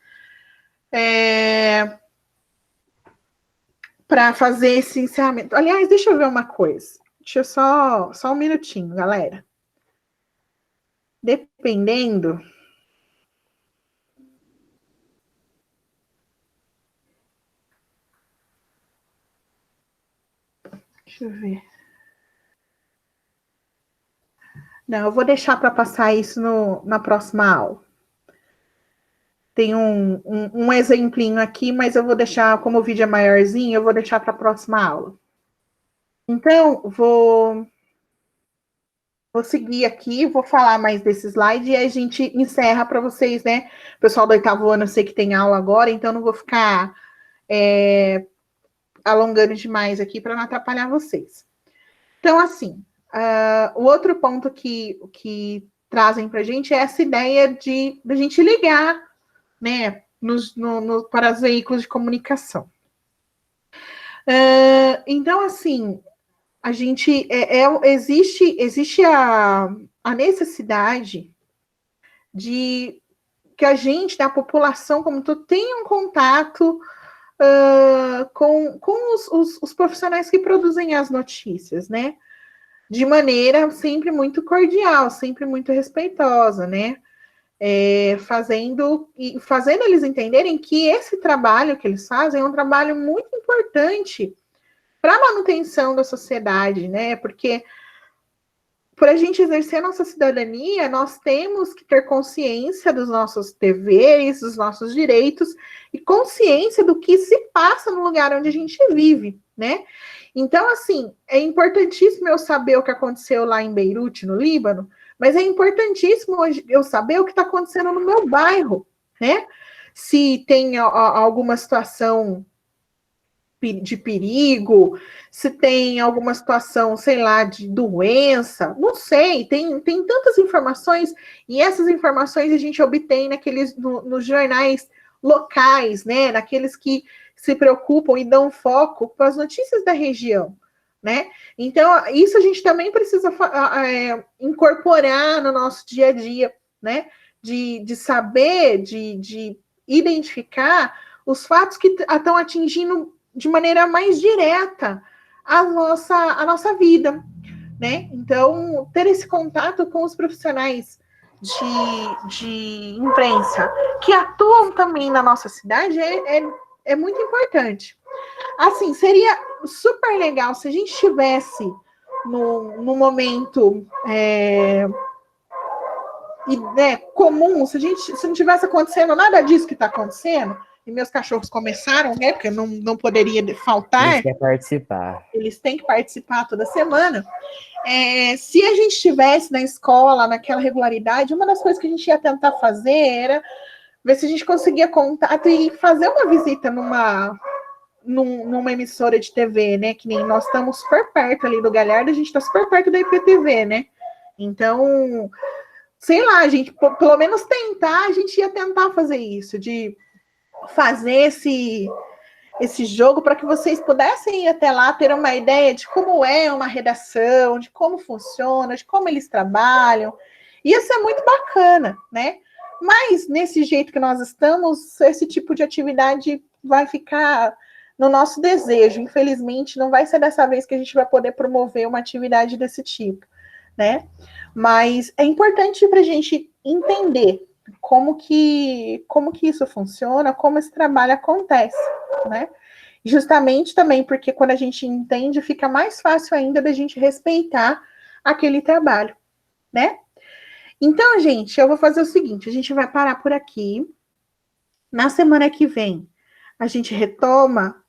Para fazer esse encerramento. Aliás, deixa eu ver uma coisa. Deixa eu só um minutinho, galera. Dependendo. Deixa eu ver. Não, eu vou deixar para passar isso na próxima aula. Tem um exemplinho aqui, mas eu vou deixar, como o vídeo é maiorzinho, eu vou deixar para a próxima aula. Então, vou seguir aqui, vou falar mais desse slide e a gente encerra para vocês, né? O pessoal do 8º ano, eu sei que tem aula agora, então não vou ficar alongando demais aqui para não atrapalhar vocês. Então, assim, o outro ponto que trazem para a gente é essa ideia de a gente ligar, né, para os veículos de comunicação. Então, assim, a gente existe a necessidade de que a gente, da população como todo, tenha um contato com os profissionais que produzem as notícias, né? De maneira sempre muito cordial, sempre muito respeitosa, né? Fazendo eles entenderem que esse trabalho que eles fazem é um trabalho muito importante para a manutenção da sociedade, né? Porque para a gente exercer a nossa cidadania, nós temos que ter consciência dos nossos deveres, dos nossos direitos e consciência do que se passa no lugar onde a gente vive, né? Então, assim, é importantíssimo eu saber o que aconteceu lá em Beirute, no Líbano, mas é importantíssimo eu saber o que está acontecendo no meu bairro, né? Se tem alguma situação de perigo, se tem alguma situação, sei lá, de doença, não sei, tem tantas informações, e essas informações a gente obtém nos jornais locais, né, naqueles que se preocupam e dão foco para as notícias da região, né? Então, isso a gente também precisa incorporar no nosso dia a dia, né? De saber, de identificar os fatos que estão atingindo de maneira mais direta a nossa vida, né? Então, ter esse contato com os profissionais de imprensa que atuam também na nossa cidade é muito importante. Assim, seria super legal se a gente tivesse no momento comum, se não tivesse acontecendo nada disso que está acontecendo, e meus cachorros começaram, né? Porque não poderia faltar, Eles querem participar. eles têm que participar toda semana. Se a gente estivesse na escola, naquela regularidade, uma das coisas que a gente ia tentar fazer era ver se a gente conseguia contato e fazer uma visita numa emissora de TV, né? Que nem nós estamos super perto ali do Galhardo, a gente está super perto da IPTV, né? Então, sei lá, a gente, pelo menos tentar, a gente ia tentar fazer isso, de fazer esse jogo para que vocês pudessem ir até lá, ter uma ideia de como é uma redação, de como funciona, de como eles trabalham. Isso é muito bacana, né? Mas, nesse jeito que nós estamos, esse tipo de atividade vai ficar no nosso desejo. Infelizmente, não vai ser dessa vez que a gente vai poder promover uma atividade desse tipo, né? Mas é importante para a gente entender como que isso funciona, como esse trabalho acontece, né? Justamente também porque quando a gente entende, fica mais fácil ainda da gente respeitar aquele trabalho, né? Então, gente, eu vou fazer o seguinte, a gente vai parar por aqui. Na semana que vem, a gente retoma,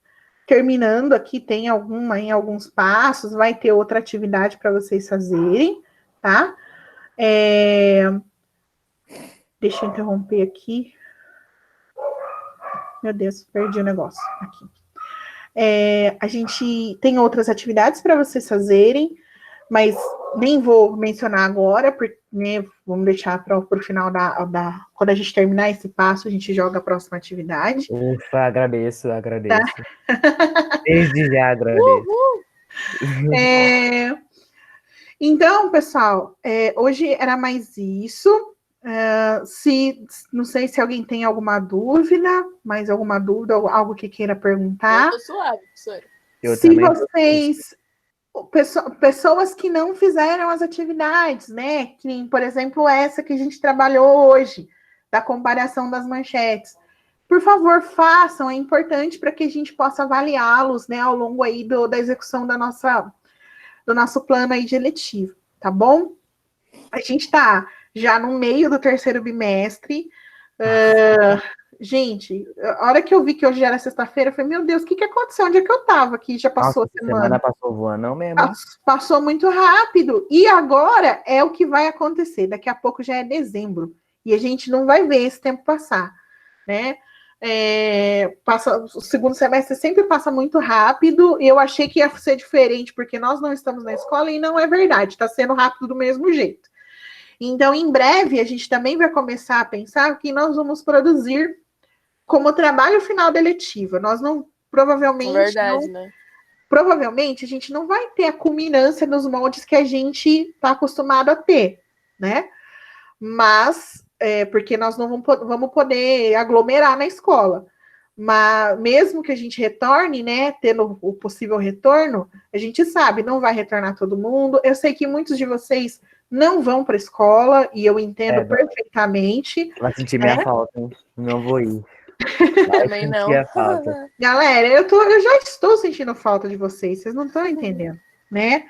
terminando aqui, tem em alguns passos, vai ter outra atividade para vocês fazerem, tá? Deixa eu interromper aqui. Meu Deus, perdi o negócio aqui. A gente tem outras atividades para vocês fazerem, mas nem vou mencionar agora, porque né, vamos deixar para o final quando a gente terminar esse passo, a gente joga a próxima atividade. Ufa, agradeço. Tá? Desde já agradeço. Então, pessoal, hoje era mais isso. Não sei se alguém tem alguma dúvida, algo que queira perguntar. Eu tô suave, professora. Se vocês, pessoas que não fizeram as atividades, né? Que nem, por exemplo, essa que a gente trabalhou hoje, da comparação das manchetes. Por favor, façam, é importante para que a gente possa avaliá-los, né, ao longo aí da execução do nosso plano aí de eletivo, tá bom? A gente está já no meio do terceiro bimestre. Gente, a hora que eu vi que hoje era sexta-feira, eu falei, meu Deus, o que aconteceu? Onde é que eu estava? Que já passou a semana. Passou voando, não mesmo? Passou muito rápido. E agora é o que vai acontecer. Daqui a pouco já é dezembro. E a gente não vai ver esse tempo passar, né? O segundo semestre sempre passa muito rápido. E eu achei que ia ser diferente, porque nós não estamos na escola, e não é verdade. Está sendo rápido do mesmo jeito. Então, em breve, a gente também vai começar a pensar o que nós vamos produzir como trabalho final da eletiva. Nós não, provavelmente, né? Provavelmente, a gente não vai ter a culminância nos moldes que a gente está acostumado a ter, né? Mas, porque nós não vamos poder aglomerar na escola. Mas, mesmo que a gente retorne, né, tendo o possível retorno, a gente sabe, não vai retornar todo mundo. Eu sei que muitos de vocês não vão para a escola, e eu entendo perfeitamente. Vai sentir minha falta, hein? Não vou ir. Também não. Falta. Galera, eu já estou sentindo falta de vocês não estão entendendo, né?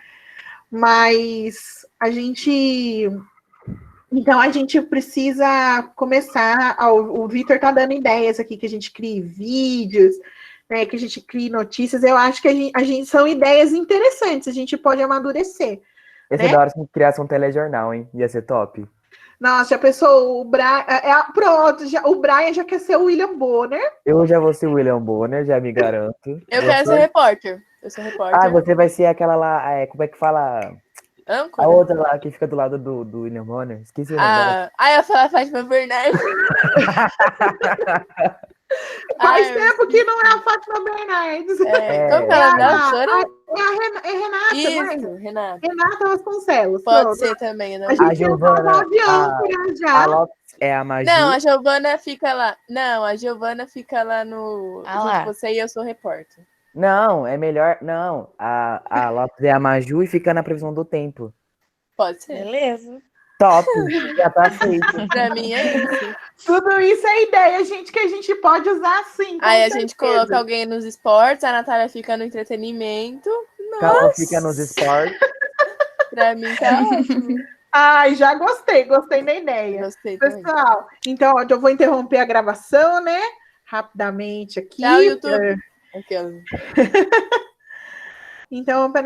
Mas então a gente precisa começar. O Vitor tá dando ideias aqui, que a gente crie vídeos, né, que a gente crie notícias. Eu acho que a gente são ideias interessantes, a gente pode amadurecer. Ia ser da hora se criasse um telejornal, hein? Ia ser top. Nossa, já pensou, o Brian... pronto, o Brian já quer ser o William Bonner. Eu já vou ser o William Bonner, já me garanto. Eu quero ser repórter. Eu sou repórter. Ah, você vai ser aquela lá, como é que fala? Âncora? A outra lá que fica do lado do William Bonner. Esqueci o nome dela. Eu falo a Fátima Bernardes. Faz tempo que não é a Fátima Bernardes. Como que ela é a Renata. Isso, Renata. Renata Vasconcelos. Pode ser também, né? A Giovana, a Lopes é a Maju. Não, a Giovana fica lá. Não, a Giovana fica lá no... Você e eu sou repórter. Não, é melhor... Não, a Lopes é a Maju e fica na previsão do tempo. Pode ser. Beleza. Top, já tá feito. Pra mim é isso. Tudo isso é ideia, gente, que a gente pode usar sim. Aí a gente coloca alguém nos esportes, a Natália fica no entretenimento. Carol fica nos esportes. Pra mim tá ótimo. Ai, já gostei da ideia. Gostei Pessoal, então eu vou interromper a gravação, né? rapidamente aqui. Tchau, YouTube. Aquela. Então, vamos para